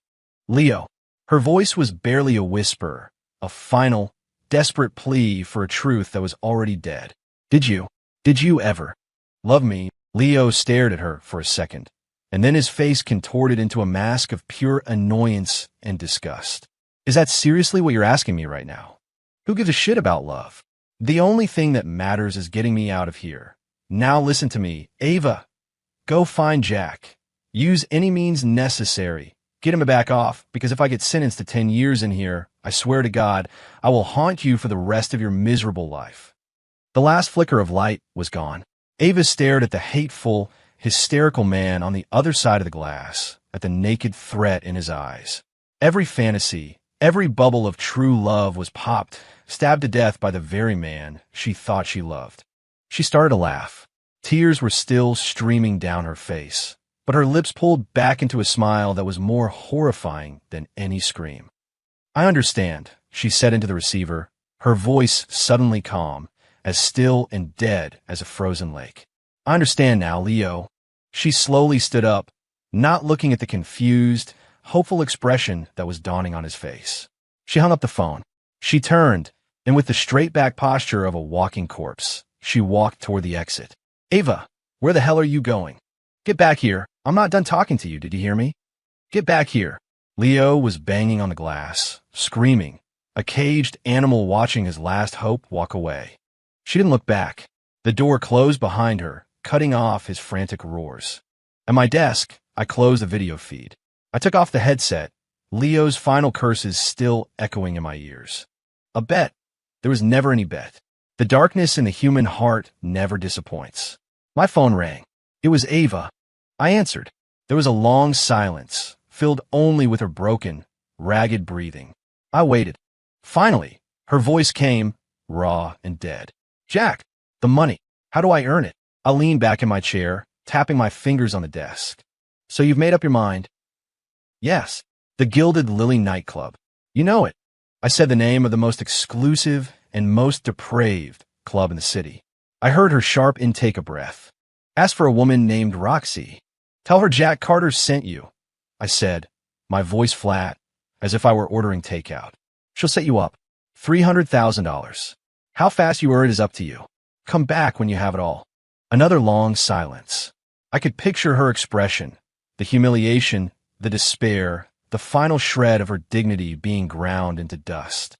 Leo. Her voice was barely a whisper, a final, desperate plea for a truth that was already dead. Did you ever love me? Leo stared at her for a second, and then his face contorted into a mask of pure annoyance and disgust. Is that seriously what you're asking me right now? Who gives a shit about love? The only thing that matters is getting me out of here. Now listen to me. Ava, go find Jack. Use any means necessary. Get him back off, because if I get sentenced to 10 years in here, I swear to God, I will haunt you for the rest of your miserable life." The last flicker of light was gone. Ava stared at the hateful, hysterical man on the other side of the glass, at the naked threat in his eyes. Every fantasy, every bubble of true love was popped, stabbed to death by the very man she thought she loved. She started to laugh. Tears were still streaming down her face, but her lips pulled back into a smile that was more horrifying than any scream. "I understand," she said into the receiver, her voice suddenly calm, as still and dead as a frozen lake. "I understand now, Leo." She slowly stood up, not looking at the confused, hopeful expression that was dawning on his face. She hung up the phone. She turned, and with the straight-back posture of a walking corpse, she walked toward the exit. "Ava, where the hell are you going? Get back here. I'm not done talking to you, did you hear me? Get back here." Leo was banging on the glass, screaming, a caged animal watching his last hope walk away. She didn't look back. The door closed behind her, cutting off his frantic roars. At my desk, I closed the video feed. I took off the headset, Leo's final curses still echoing in my ears. A bet. There was never any bet. The darkness in the human heart never disappoints. My phone rang. It was Ava. I answered. There was a long silence, filled only with her broken, ragged breathing. I waited. Finally, her voice came, raw and dead. "Jack, the money. How do I earn it?" I leaned back in my chair, tapping my fingers on the desk. "So you've made up your mind?" "Yes. The Gilded Lily nightclub. You know it." I said the name of the most exclusive and most depraved club in the city. I heard her sharp intake of breath. "Ask for a woman named Roxy. Tell her Jack Carter sent you," I said, my voice flat, as if I were ordering takeout. "She'll set you up. $300,000. How fast you earn it is up to you. Come back when you have it all." Another long silence. I could picture her expression, the humiliation, the despair, the final shred of her dignity being ground into dust.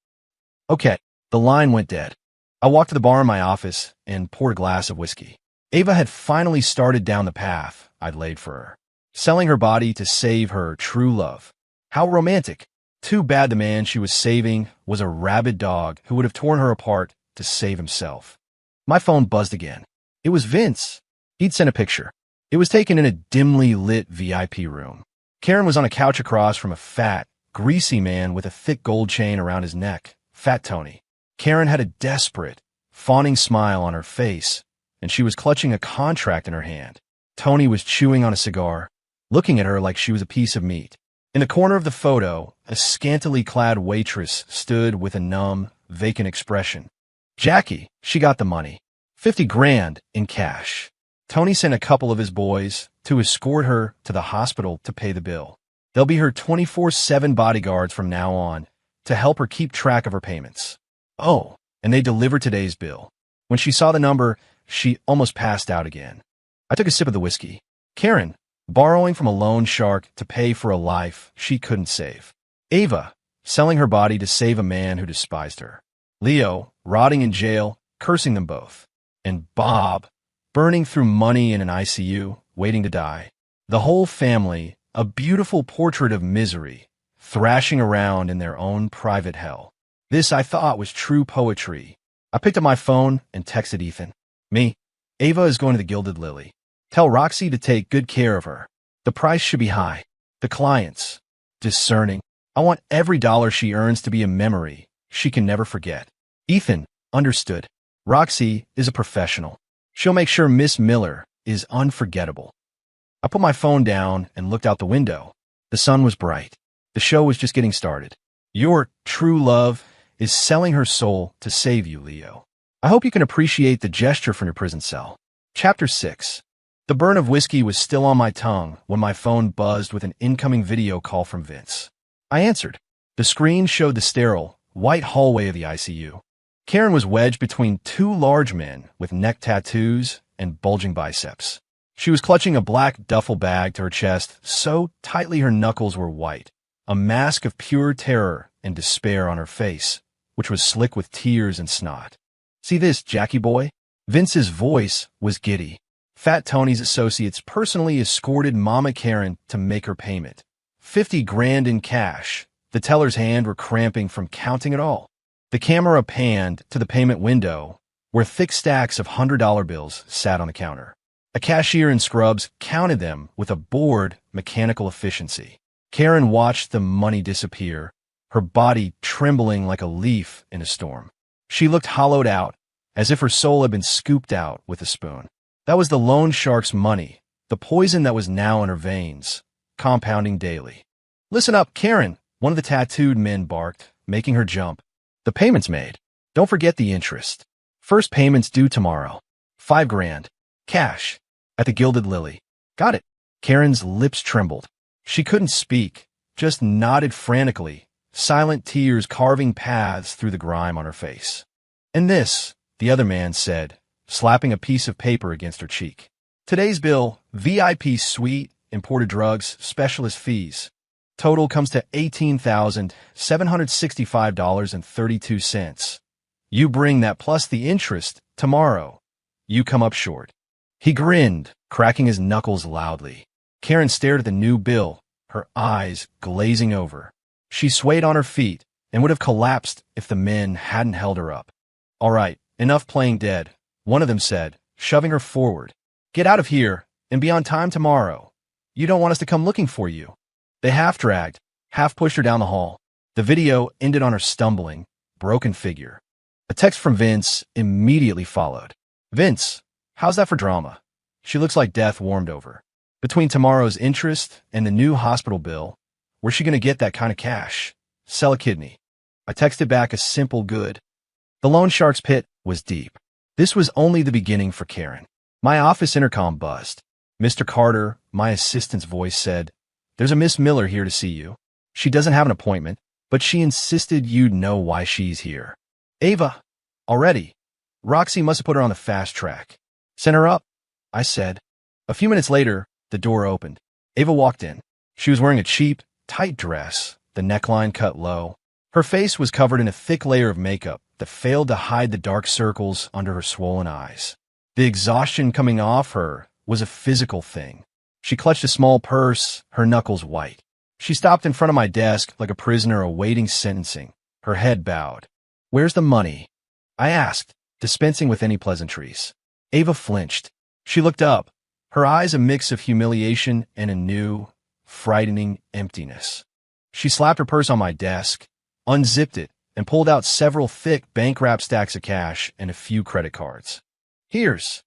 Okay, the line went dead. I walked to the bar in my office and poured a glass of whiskey. Ava had finally started down the path I'd laid for her, selling her body to save her true love. How romantic. Too bad the man she was saving was a rabid dog who would have torn her apart to save himself. My phone buzzed again. It was Vince. He'd sent a picture. It was taken in a dimly lit VIP room. Karen was on a couch across from a fat, greasy man with a thick gold chain around his neck, Fat Tony. Karen had a desperate, fawning smile on her face, and she was clutching a contract in her hand. Tony was chewing on a cigar, looking at her like she was a piece of meat. In the corner of the photo, a scantily clad waitress stood with a numb, vacant expression. Jackie, she got the money. 50 grand in cash. Tony sent a couple of his boys to escort her to the hospital to pay the bill. They'll be her 24/7 bodyguards from now on to help her keep track of her payments. Oh, and they delivered today's bill. When she saw the number, she almost passed out again. I took a sip of the whiskey. Karen, borrowing from a loan shark to pay for a life she couldn't save. Ava, selling her body to save a man who despised her. Leo, rotting in jail, cursing them both. And Bob, burning through money in an ICU, waiting to die. The whole family, a beautiful portrait of misery, thrashing around in their own private hell. This, I thought, was true poetry. I picked up my phone and texted Ethan. Me, Ava is going to the Gilded Lily. Tell Roxy to take good care of her. The price should be high. The clients, discerning. I want every dollar she earns to be a memory she can never forget. Ethan understood. Roxy is a professional. She'll make sure Miss Miller is unforgettable. I put my phone down and looked out the window. The sun was bright. The show was just getting started. Your true love is selling her soul to save you, Leo. I hope you can appreciate the gesture from your prison cell. Chapter 6. The burn of whiskey was still on my tongue when my phone buzzed with an incoming video call from Vince. I answered. The screen showed the sterile, white hallway of the ICU. Karen was wedged between two large men with neck tattoos and bulging biceps. She was clutching a black duffel bag to her chest so tightly her knuckles were white, a mask of pure terror and despair on her face, which was slick with tears and snot. See this, Jackie boy? Vince's voice was giddy. Fat Tony's associates personally escorted Mama Karen to make her payment. 50 grand in cash. The teller's hand were cramping from counting it all. The camera panned to the payment window, where thick stacks of $100 bills sat on the counter. A cashier in scrubs counted them with a bored, mechanical efficiency. Karen watched the money disappear, her body trembling like a leaf in a storm. She looked hollowed out, as if her soul had been scooped out with a spoon. That was the loan shark's money, the poison that was now in her veins, compounding daily. "Listen up, Karen," one of the tattooed men barked, making her jump. "The payment's made. Don't forget the interest. First payment's due tomorrow. 5 grand. Cash. At the Gilded Lily." "Got it." Karen's lips trembled. She couldn't speak, just nodded frantically, silent tears carving paths through the grime on her face. "And this," the other man said, slapping a piece of paper against her cheek. "Today's bill, VIP suite, imported drugs, specialist fees. Total comes to $18,765.32. You bring that plus the interest tomorrow. You come up short." He grinned, cracking his knuckles loudly. Karen stared at the new bill, her eyes glazing over. She swayed on her feet and would have collapsed if the men hadn't held her up. "All right, enough playing dead," one of them said, shoving her forward. "Get out of here and be on time tomorrow. You don't want us to come looking for you." They half-dragged, half-pushed her down the hall. The video ended on her stumbling, broken figure. A text from Vince immediately followed. "Vince, how's that for drama?" She looks like death warmed over. "Between tomorrow's interest and the new hospital bill, where's she going to get that kind of cash? Sell a kidney." I texted back a simple good. The loan shark's pit was deep. This was only the beginning for Karen. My office intercom buzzed. "Mr. Carter," my assistant's voice said, "there's a Miss Miller here to see you. She doesn't have an appointment, but she insisted you'd know why she's here." "Ava, already?" Roxy must have put her on the fast track. "Send her up," I said. A few minutes later, the door opened. Ava walked in. She was wearing a cheap, tight dress, the neckline cut low. Her face was covered in a thick layer of makeup that failed to hide the dark circles under her swollen eyes. The exhaustion coming off her was a physical thing. She clutched a small purse, her knuckles white. She stopped in front of my desk like a prisoner awaiting sentencing, her head bowed. "Where's the money?" I asked, dispensing with any pleasantries. Ava flinched. She looked up, her eyes a mix of humiliation and a new, frightening emptiness. She slapped her purse on my desk, unzipped it, and pulled out several thick bank-wrapped stacks of cash and a few credit cards. Here's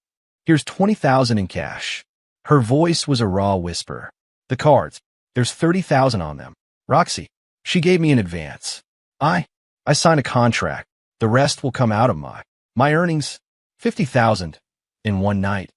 20,000 in cash." Her voice was a raw whisper. "The cards, there's 30,000 on them. Roxy, she gave me an advance. I signed a contract. The rest will come out of my earnings. 50,000 in one night."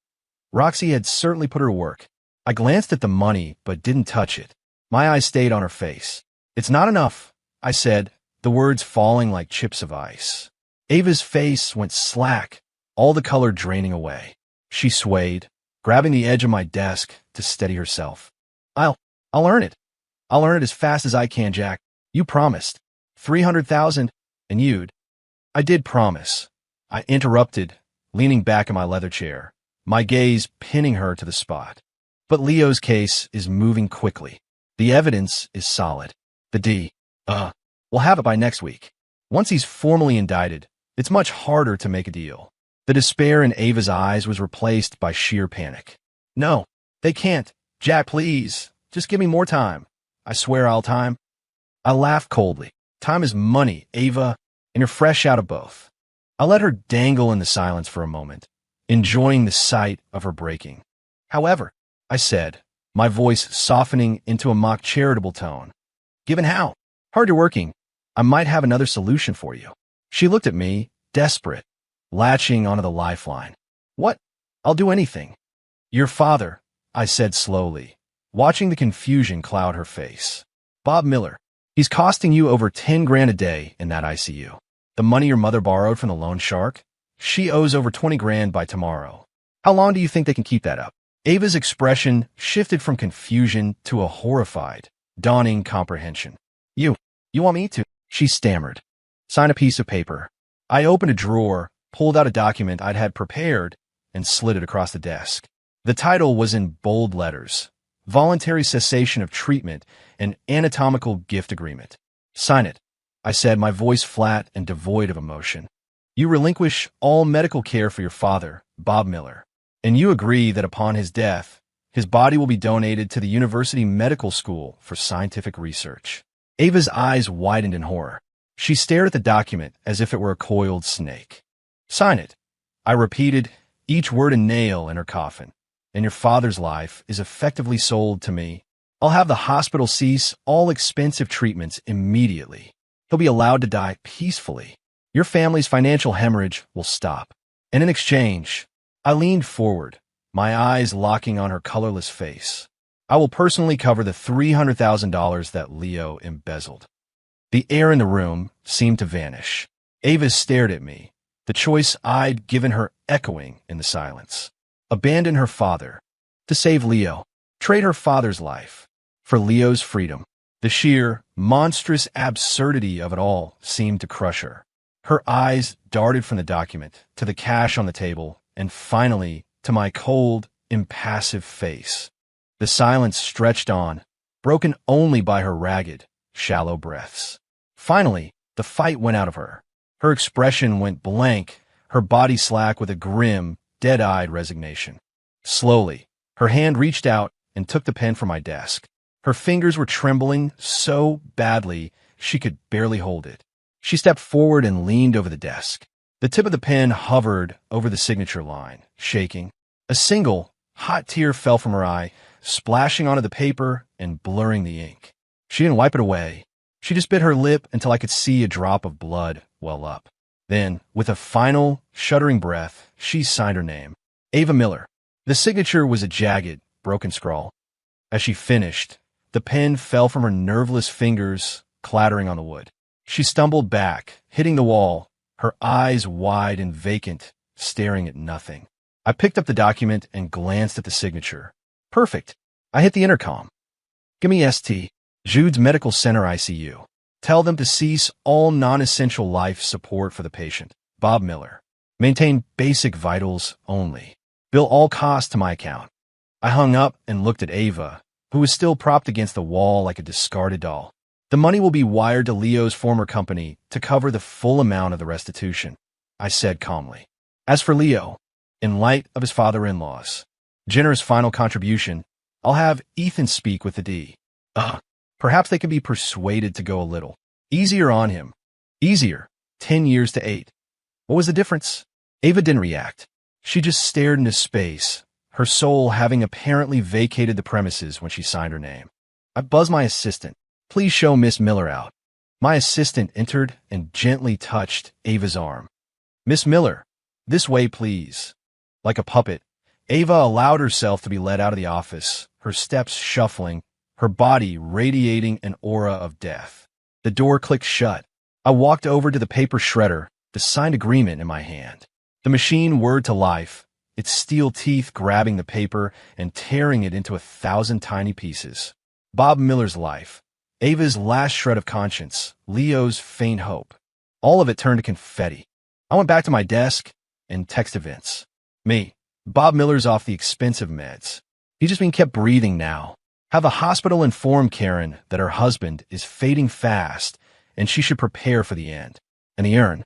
Roxy had certainly put her to work. I glanced at the money, but didn't touch it. My eyes stayed on her face. "It's not enough," I said, the words falling like chips of ice. Ava's face went slack, all the color draining away. She swayed, grabbing the edge of my desk to steady herself. I'll earn it. I'll earn it as fast as I can, Jack. You promised. 300,000, and you'd." "I did promise," I interrupted, leaning back in my leather chair, my gaze pinning her to the spot. "But Leo's case is moving quickly. The evidence is solid. The we'll have it by next week. Once he's formally indicted, it's much harder to make a deal." The despair in Ava's eyes was replaced by sheer panic. "No, they can't. Jack, please. Just give me more time. I swear I'll time." I laughed coldly. "Time is money, Ava, and you're fresh out of both." I let her dangle in the silence for a moment, enjoying the sight of her breaking. "However," I said, my voice softening into a mock charitable tone, "given how hard you're working, I might have another solution for you." She looked at me, desperate, latching onto the lifeline. "What?" "I'll do anything." "Your father," I said slowly, watching the confusion cloud her face. "Bob Miller. He's costing you over 10 grand a day in that ICU. The money your mother borrowed from the loan shark, she owes over 20 grand by tomorrow. How long do you think they can keep that up?" Ava's expression shifted from confusion to a horrified, dawning comprehension. You want me to?" she stammered. "Sign a piece of paper." I opened a drawer, pulled out a document I'd had prepared, and slid it across the desk. The title was in bold letters: Voluntary Cessation of Treatment and Anatomical Gift Agreement. Sign it, I said, my voice flat and devoid of emotion. You relinquish all medical care for your father, Bob Miller, and you agree that upon his death, his body will be donated to the University Medical School for scientific research. Ava's eyes widened in horror. She stared at the document as if it were a coiled snake. Sign it, I repeated, each word a nail in her coffin. And your father's life is effectively sold to me. I'll have the hospital cease all expensive treatments immediately. He'll be allowed to die peacefully. Your family's financial hemorrhage will stop. And in exchange, I leaned forward, my eyes locking on her colorless face. I will personally cover the $300,000 that Leo embezzled. The air in the room seemed to vanish. Ava stared at me, the choice I'd given her echoing in the silence. Abandon her father, to save Leo. Trade her father's life for Leo's freedom. The sheer, monstrous absurdity of it all seemed to crush her. Her eyes darted from the document to the cash on the table, and finally to my cold, impassive face. The silence stretched on, broken only by her ragged, shallow breaths. Finally, the fight went out of her. Her expression went blank, her body slack with a grim, dead-eyed resignation. Slowly, her hand reached out and took the pen from my desk. Her fingers were trembling so badly she could barely hold it. She stepped forward and leaned over the desk. The tip of the pen hovered over the signature line, shaking. A single, hot tear fell from her eye, splashing onto the paper and blurring the ink. She didn't wipe it away. She just bit her lip until I could see a drop of blood well up. Then, with a final, shuddering breath, she signed her name. Ava Miller. The signature was a jagged, broken scrawl. As she finished, the pen fell from her nerveless fingers, clattering on the wood. She stumbled back, hitting the wall, her eyes wide and vacant, staring at nothing. I picked up the document and glanced at the signature. Perfect. I hit the intercom. Give me ST. Jude's Medical Center ICU. Tell them to cease all non-essential life support for the patient, Bob Miller. Maintain basic vitals only. Bill all costs to my account. I hung up and looked at Ava, who was still propped against the wall like a discarded doll. The money will be wired to Leo's former company to cover the full amount of the restitution, I said calmly. As for Leo, in light of his father-in-law's generous final contribution, I'll have Ethan speak with the D. Perhaps they can be persuaded to go a little easier on him. Easier. 10 years to 8. What was the difference? Ava didn't react. She just stared into space, her soul having apparently vacated the premises when she signed her name. I buzzed my assistant. Please show Miss Miller out. My assistant entered and gently touched Ava's arm. Miss Miller, this way, please. Like a puppet, Ava allowed herself to be led out of the office, her steps shuffling, her body radiating an aura of death. The door clicked shut. I walked over to the paper shredder, the signed agreement in my hand. The machine whirred to life, its steel teeth grabbing the paper and tearing it into 1,000 tiny pieces. Bob Miller's life. Ava's last shred of conscience, Leo's faint hope. All of it turned to confetti. I went back to my desk and texted Vince. Me. Bob Miller's off the expensive meds. He's just being kept breathing now. Have a hospital inform Karen that her husband is fading fast and she should prepare for the end. And the urn.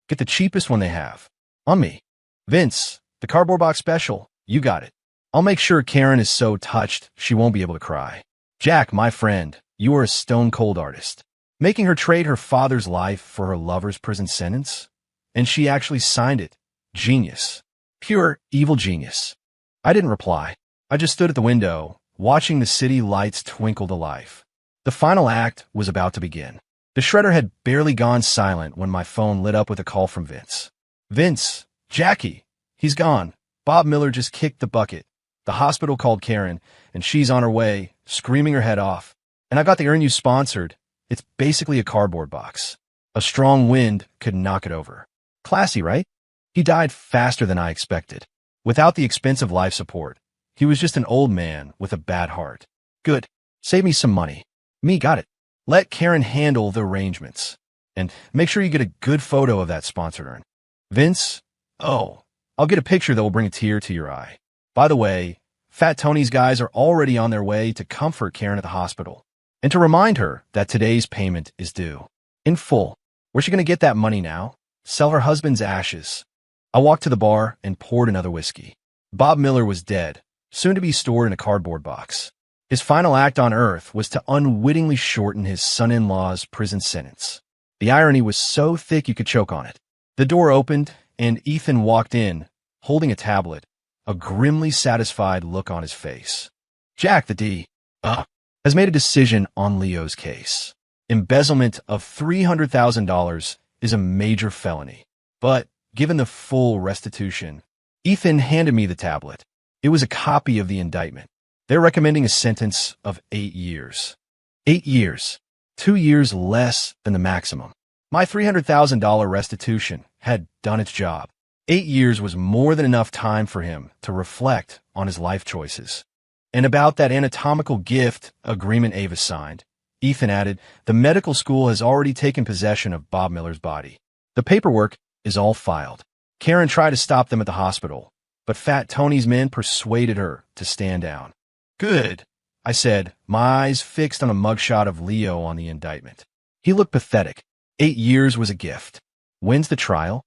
Get the cheapest one they have. On me. Vince, the cardboard box special. You got it. I'll make sure Karen is so touched she won't be able to cry. Jack, my friend. You are a stone-cold artist. Making her trade her father's life for her lover's prison sentence? And she actually signed it. Genius. Pure, evil genius. I didn't reply. I just stood at the window, watching the city lights twinkle to life. The final act was about to begin. The shredder had barely gone silent when my phone lit up with a call from Vince. Vince, Jackie, he's gone. Bob Miller just kicked the bucket. The hospital called Karen, and she's on her way, screaming her head off. And I got the urn you sponsored. It's basically a cardboard box. A strong wind could knock it over. Classy, right? He died faster than I expected. Without the expensive life support. He was just an old man with a bad heart. Good. Save me some money. Me got it. Let Karen handle the arrangements. And make sure you get a good photo of that sponsored urn. Vince, Oh, I'll get a picture that will bring a tear to your eye. By the way, Fat Tony's guys are already on their way to comfort Karen at the hospital and to remind her that today's payment is due. In full. Where's she going to get that money now? Sell her husband's ashes. I walked to the bar and poured another whiskey. Bob Miller was dead, soon to be stored in a cardboard box. His final act on Earth was to unwittingly shorten his son-in-law's prison sentence. The irony was so thick you could choke on it. The door opened, and Ethan walked in, holding a tablet, a grimly satisfied look on his face. Jack, the D, has made a decision on Leo's case. Embezzlement of $300,000 is a major felony. But, given the full restitution, Ethan handed me the tablet. It was a copy of the indictment. They're recommending a sentence of 8 years. 8 years. 2 years less than the maximum. My $300,000 restitution had done its job. 8 years was more than enough time for him to reflect on his life choices. And about that anatomical gift agreement Ava signed, Ethan added, the medical school has already taken possession of Bob Miller's body. The paperwork is all filed. Karen tried to stop them at the hospital, but Fat Tony's men persuaded her to stand down. Good, I said, my eyes fixed on a mugshot of Leo on the indictment. He looked pathetic. 8 years was a gift. When's the trial?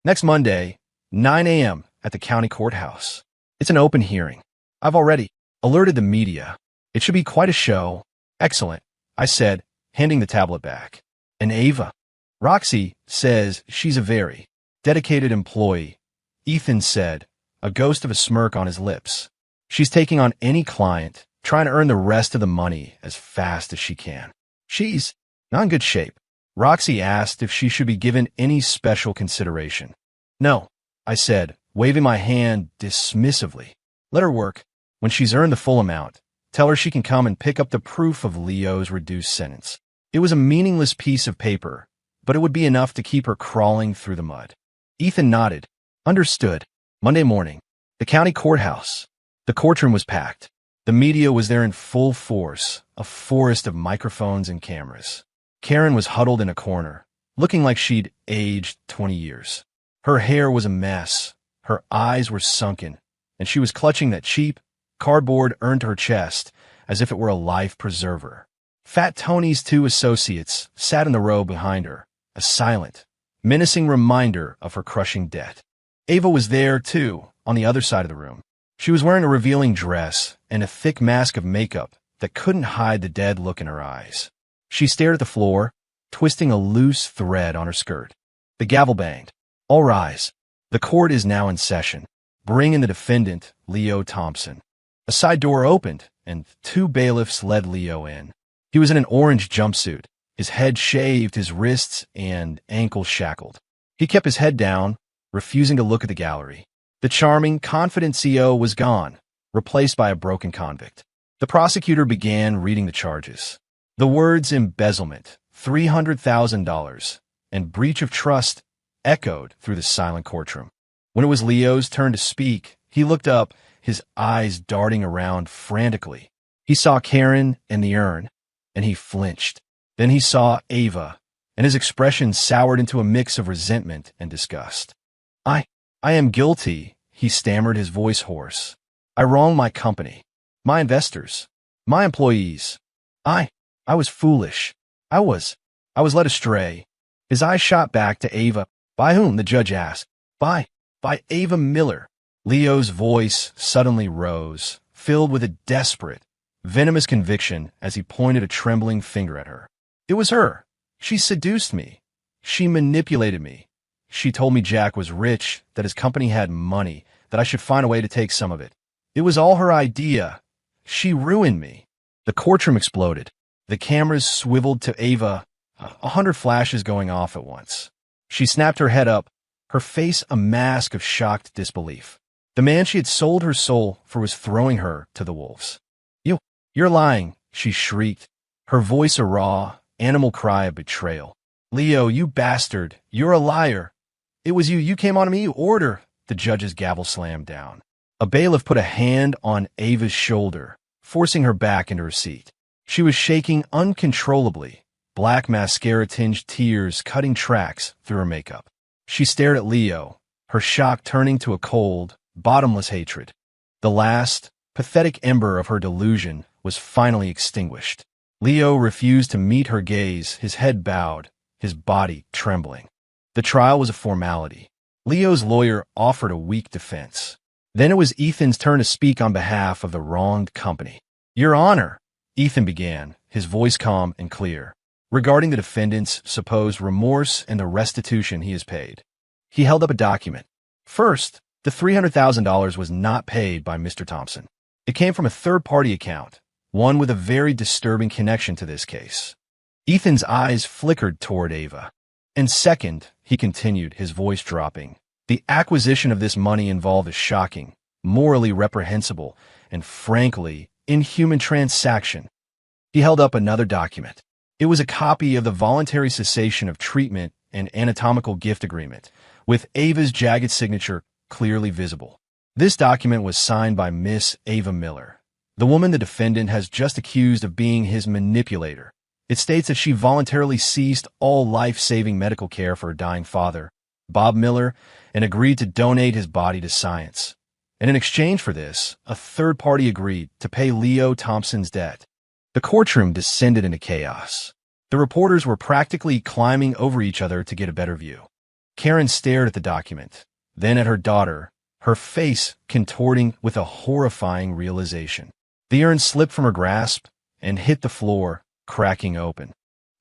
Next Monday, 9 a.m. at the county courthouse. It's an open hearing. I've already alerted the media. It should be quite a show. Excellent, I said, handing the tablet back. And Ava? Roxy says she's a very dedicated employee, Ethan said, a ghost of a smirk on his lips. She's taking on any client, trying to earn the rest of the money as fast as she can. She's not in good shape. Roxy asked if she should be given any special consideration. No, I said, waving my hand dismissively. Let her work. When she's earned the full amount, tell her she can come and pick up the proof of Leo's reduced sentence. It was a meaningless piece of paper, but it would be enough to keep her crawling through the mud. Ethan nodded. Understood. Monday morning, the county courthouse. The courtroom was packed. The media was there in full force, a forest of microphones and cameras. Karen was huddled in a corner, looking like she'd aged 20 years. Her hair was a mess, her eyes were sunken, and she was clutching that cheap cardboard earned to her chest as if it were a life preserver. Fat Tony's 2 associates sat in the row behind her, a silent, menacing reminder of her crushing debt. Ava was there, too, on the other side of the room. She was wearing a revealing dress and a thick mask of makeup that couldn't hide the dead look in her eyes. She stared at the floor, twisting a loose thread on her skirt. The gavel banged. All rise. The court is now in session. Bring in the defendant, Leo Thompson. A side door opened, and 2 bailiffs led Leo in. He was in an orange jumpsuit, his head shaved, his wrists and ankles shackled. He kept his head down, refusing to look at the gallery. The charming, confident CO was gone, replaced by a broken convict. The prosecutor began reading the charges. The words embezzlement, $300,000, and breach of trust echoed through the silent courtroom. When it was Leo's turn to speak, he looked up, his eyes darting around frantically. He saw Karen and the urn, and he flinched. Then he saw Ava, and his expression soured into a mix of resentment and disgust. I am guilty, he stammered, his voice hoarse. I wronged my company, my investors, my employees. I was foolish. I was led astray. His eyes shot back to Ava. By whom? The judge asked. By Ava Miller. Leo's voice suddenly rose, filled with a desperate, venomous conviction as he pointed a trembling finger at her. It was her. She seduced me. She manipulated me. She told me Jack was rich, that his company had money, that I should find a way to take some of it. It was all her idea. She ruined me. The courtroom exploded. The cameras swiveled to Ava, 100 flashes going off at once. She snapped her head up, her face a mask of shocked disbelief. The man she had sold her soul for was throwing her to the wolves. You're lying, she shrieked, her voice a raw, animal cry of betrayal. Leo, you bastard, you're a liar. It was you came on me, you order. The judge's gavel slammed down. A bailiff put a hand on Ava's shoulder, forcing her back into her seat. She was shaking uncontrollably, black mascara-tinged tears cutting tracks through her makeup. She stared at Leo, her her shock turning to a cold, bottomless hatred. The last, pathetic ember of her delusion was finally extinguished. Leo refused to meet her gaze, his head bowed, his body trembling. The trial was a formality. Leo's lawyer offered a weak defense. Then it was Ethan's turn to speak on behalf of the wronged company. "Your Honor," Ethan began, his voice calm and clear, regarding the defendant's supposed remorse and the restitution he has paid. He held up a document. First, the $300,000 was not paid by Mr. Thompson. It came from a third-party account, one with a very disturbing connection to this case. Ethan's eyes flickered toward Ava. And second, he continued, his voice dropping, the acquisition of this money involved a shocking, morally reprehensible, and frankly, inhuman transaction. He held up another document. It was a copy of the voluntary cessation of treatment and anatomical gift agreement, with Ava's jagged signature clearly visible. This document was signed by Miss Ava Miller, the woman the defendant has just accused of being his manipulator. It states that she voluntarily ceased all life-saving medical care for her dying father, Bob Miller, and agreed to donate his body to science. And in exchange for this, a third party agreed to pay Leo Thompson's debt. The courtroom descended into chaos. The reporters were practically climbing over each other to get a better view. Karen stared at the document, then at her daughter, her face contorting with a horrifying realization. The urn slipped from her grasp and hit the floor, cracking open.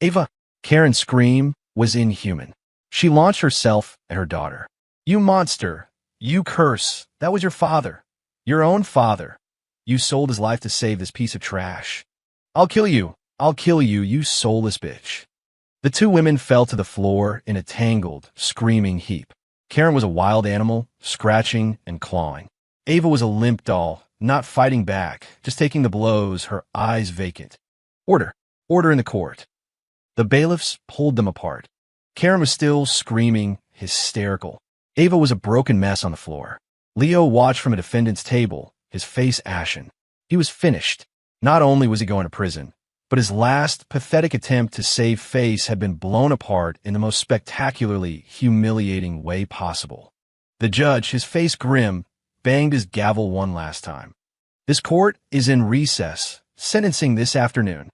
"Ava!" Karen's scream was inhuman. She launched herself at her daughter. "You monster! You curse! That was your father. Your own father. You sold his life to save this piece of trash. I'll kill you! I'll kill you, you soulless bitch!" The two women fell to the floor in a tangled, screaming heap. Karen was a wild animal, scratching and clawing. Ava was a limp doll, not fighting back, just taking the blows, her eyes vacant. "Order! Order in the court." The bailiffs pulled them apart. Karen was still screaming, hysterical. Ava was a broken mess on the floor. Leo watched from a defendant's table, his face ashen. He was finished. Not only was he going to prison, but his last pathetic attempt to save face had been blown apart in the most spectacularly humiliating way possible. The judge, his face grim, banged his gavel one last time. "This court is in recess, sentencing this afternoon."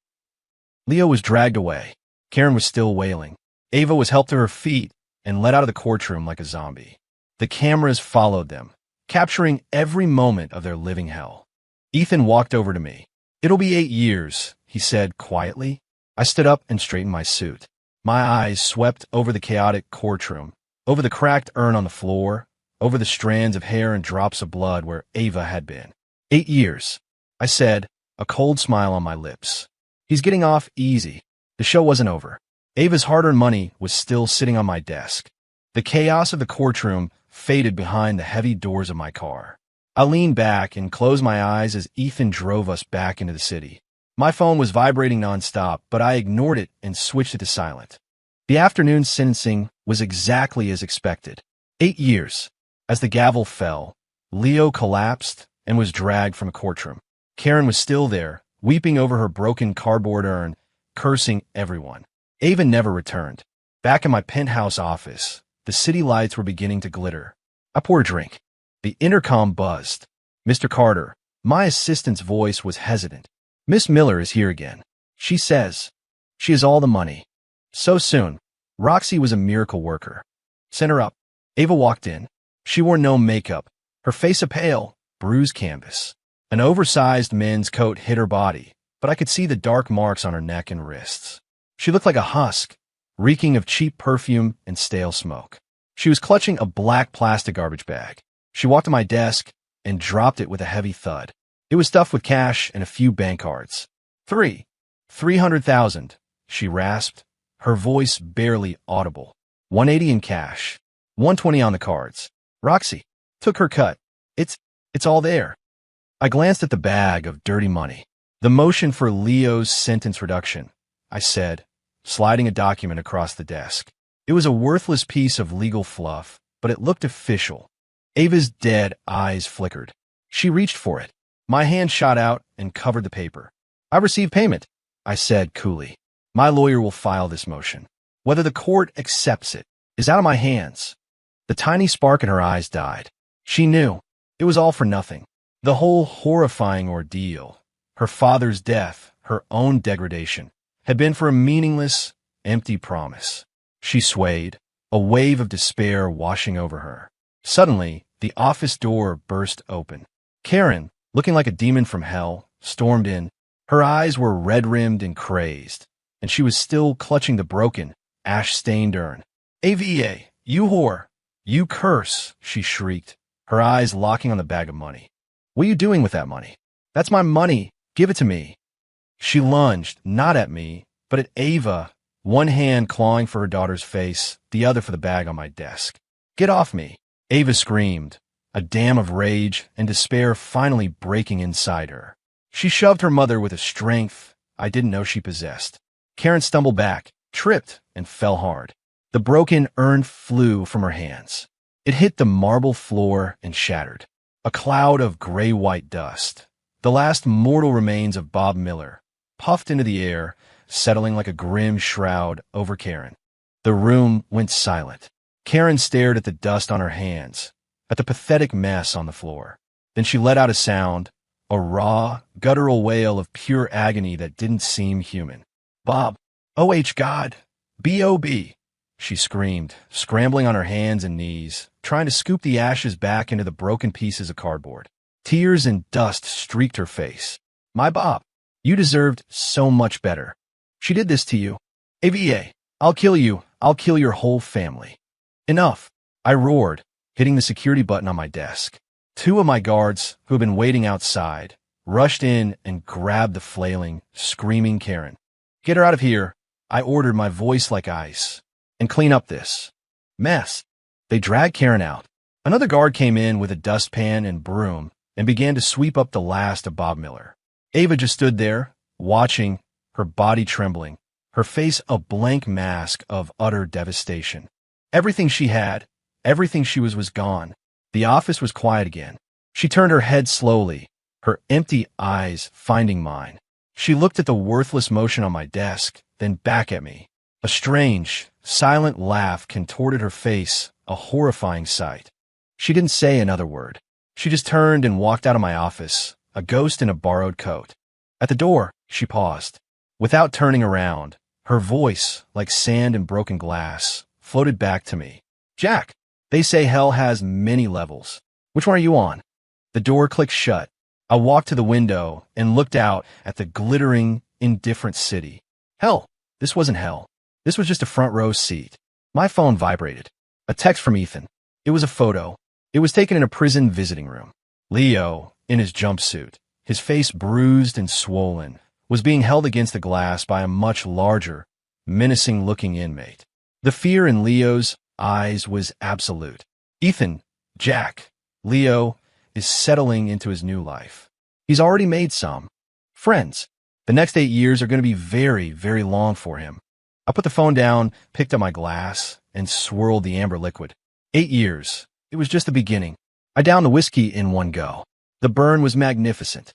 Leo was dragged away. Karen was still wailing. Ava was helped to her feet and led out of the courtroom like a zombie. The cameras followed them, capturing every moment of their living hell. Ethan walked over to me. "It'll be 8 years, he said quietly. I stood up and straightened my suit. My eyes swept over the chaotic courtroom, over the cracked urn on the floor, over the strands of hair and drops of blood where Ava had been. 8 years, I said, a cold smile on my lips. He's getting off easy. The show wasn't over. Ava's hard-earned money was still sitting on my desk. The chaos of the courtroom faded behind the heavy doors of my car. I leaned back and closed my eyes as Ethan drove us back into the city. My phone was vibrating nonstop, but I ignored it and switched it to silent. The afternoon sentencing was exactly as expected. 8 years. As the gavel fell, Leo collapsed and was dragged from the courtroom. Karen was still there, weeping over her broken cardboard urn, cursing everyone. Ava never returned. Back in my penthouse office, the city lights were beginning to glitter. I poured a drink. The intercom buzzed. "Mr. Carter." My assistant's voice was hesitant. "Miss Miller is here again. She says she has all the money. So soon. Roxy was a miracle worker. Send her up." Ava walked in. She wore no makeup, her face a pale, bruised canvas. An oversized men's coat hid her body, but I could see the dark marks on her neck and wrists. She looked like a husk, reeking of cheap perfume and stale smoke. She was clutching a black plastic garbage bag. She walked to my desk and dropped it with a heavy thud. It was stuffed with cash and a few bank cards. 300,000, she rasped, her voice barely audible. 180 in cash, 120 on the cards. Roxy took her cut. It's all there. I glanced at the bag of dirty money. "The motion for Leo's sentence reduction," I said, sliding a document across the desk. It was a worthless piece of legal fluff, but it looked official. Ava's dead eyes flickered. She reached for it. My hand shot out and covered the paper. "I received payment," I said coolly. "My lawyer will file this motion. Whether the court accepts it is out of my hands." The tiny spark in her eyes died. She knew it was all for nothing. The whole horrifying ordeal, her father's death, her own degradation, had been for a meaningless, empty promise. She swayed, a wave of despair washing over her. Suddenly, the office door burst open. Karen, looking like a demon from hell, stormed in. Her eyes were red-rimmed and crazed, and she was still clutching the broken, ash-stained urn. "Ava, you whore! You curse!" she shrieked, her eyes locking on the bag of money. "What are you doing with that money?" "That's my money. Give it to me." She lunged, not at me, but at Ava, one hand clawing for her daughter's face, the other for the bag on my desk. "Get off me!" Ava screamed, a dam of rage and despair finally breaking inside her. She shoved her mother with a strength I didn't know she possessed. Karen stumbled back, tripped, and fell hard. The broken urn flew from her hands. It hit the marble floor and shattered. A cloud of gray-white dust, the last mortal remains of Bob Miller, puffed into the air, settling like a grim shroud over Karen. The room went silent. Karen stared at the dust on her hands, at the pathetic mess on the floor. Then she let out a sound, a raw, guttural wail of pure agony that didn't seem human. "Bob! Oh, God! B.O.B.!" she screamed, scrambling on her hands and knees, trying to scoop the ashes back into the broken pieces of cardboard. Tears and dust streaked her face. "My Bob, you deserved so much better. She did this to you. AVA, I'll kill you. I'll kill your whole family." "Enough," I roared, hitting the security button on my desk. Two of my guards, who had been waiting outside, rushed in and grabbed the flailing, screaming Karen. "Get her out of here," I ordered, my voice like ice, "and clean up this mess." They dragged Karen out. Another guard came in with a dustpan and broom and began to sweep up the last of Bob Miller. Ava just stood there, watching, her body trembling, her face a blank mask of utter devastation. Everything she had, everything she was gone. The office was quiet again. She turned her head slowly, her empty eyes finding mine. She looked at the worthless motion on my desk, then back at me. A strange, silent laugh contorted her face, a horrifying sight. She didn't say another word. She just turned and walked out of my office, a ghost in a borrowed coat. At the door, she paused. Without turning around, her voice, like sand and broken glass, floated back to me. "Jack, they say hell has many levels. Which one are you on?" The door clicked shut. I walked to the window and looked out at the glittering, indifferent city. Hell, this wasn't hell. This was just a front row seat. My phone vibrated. A text from Ethan. It was a photo. It was taken in a prison visiting room. Leo, in his jumpsuit, his face bruised and swollen, was being held against the glass by a much larger, menacing-looking inmate. The fear in Leo's eyes was absolute. Ethan, Jack, Leo, is settling into his new life. He's already made some friends. The next 8 years are going to be very, very long for him. I put the phone down, picked up my glass, and swirled the amber liquid. 8 years. It was just the beginning. I downed the whiskey in one go. The burn was magnificent.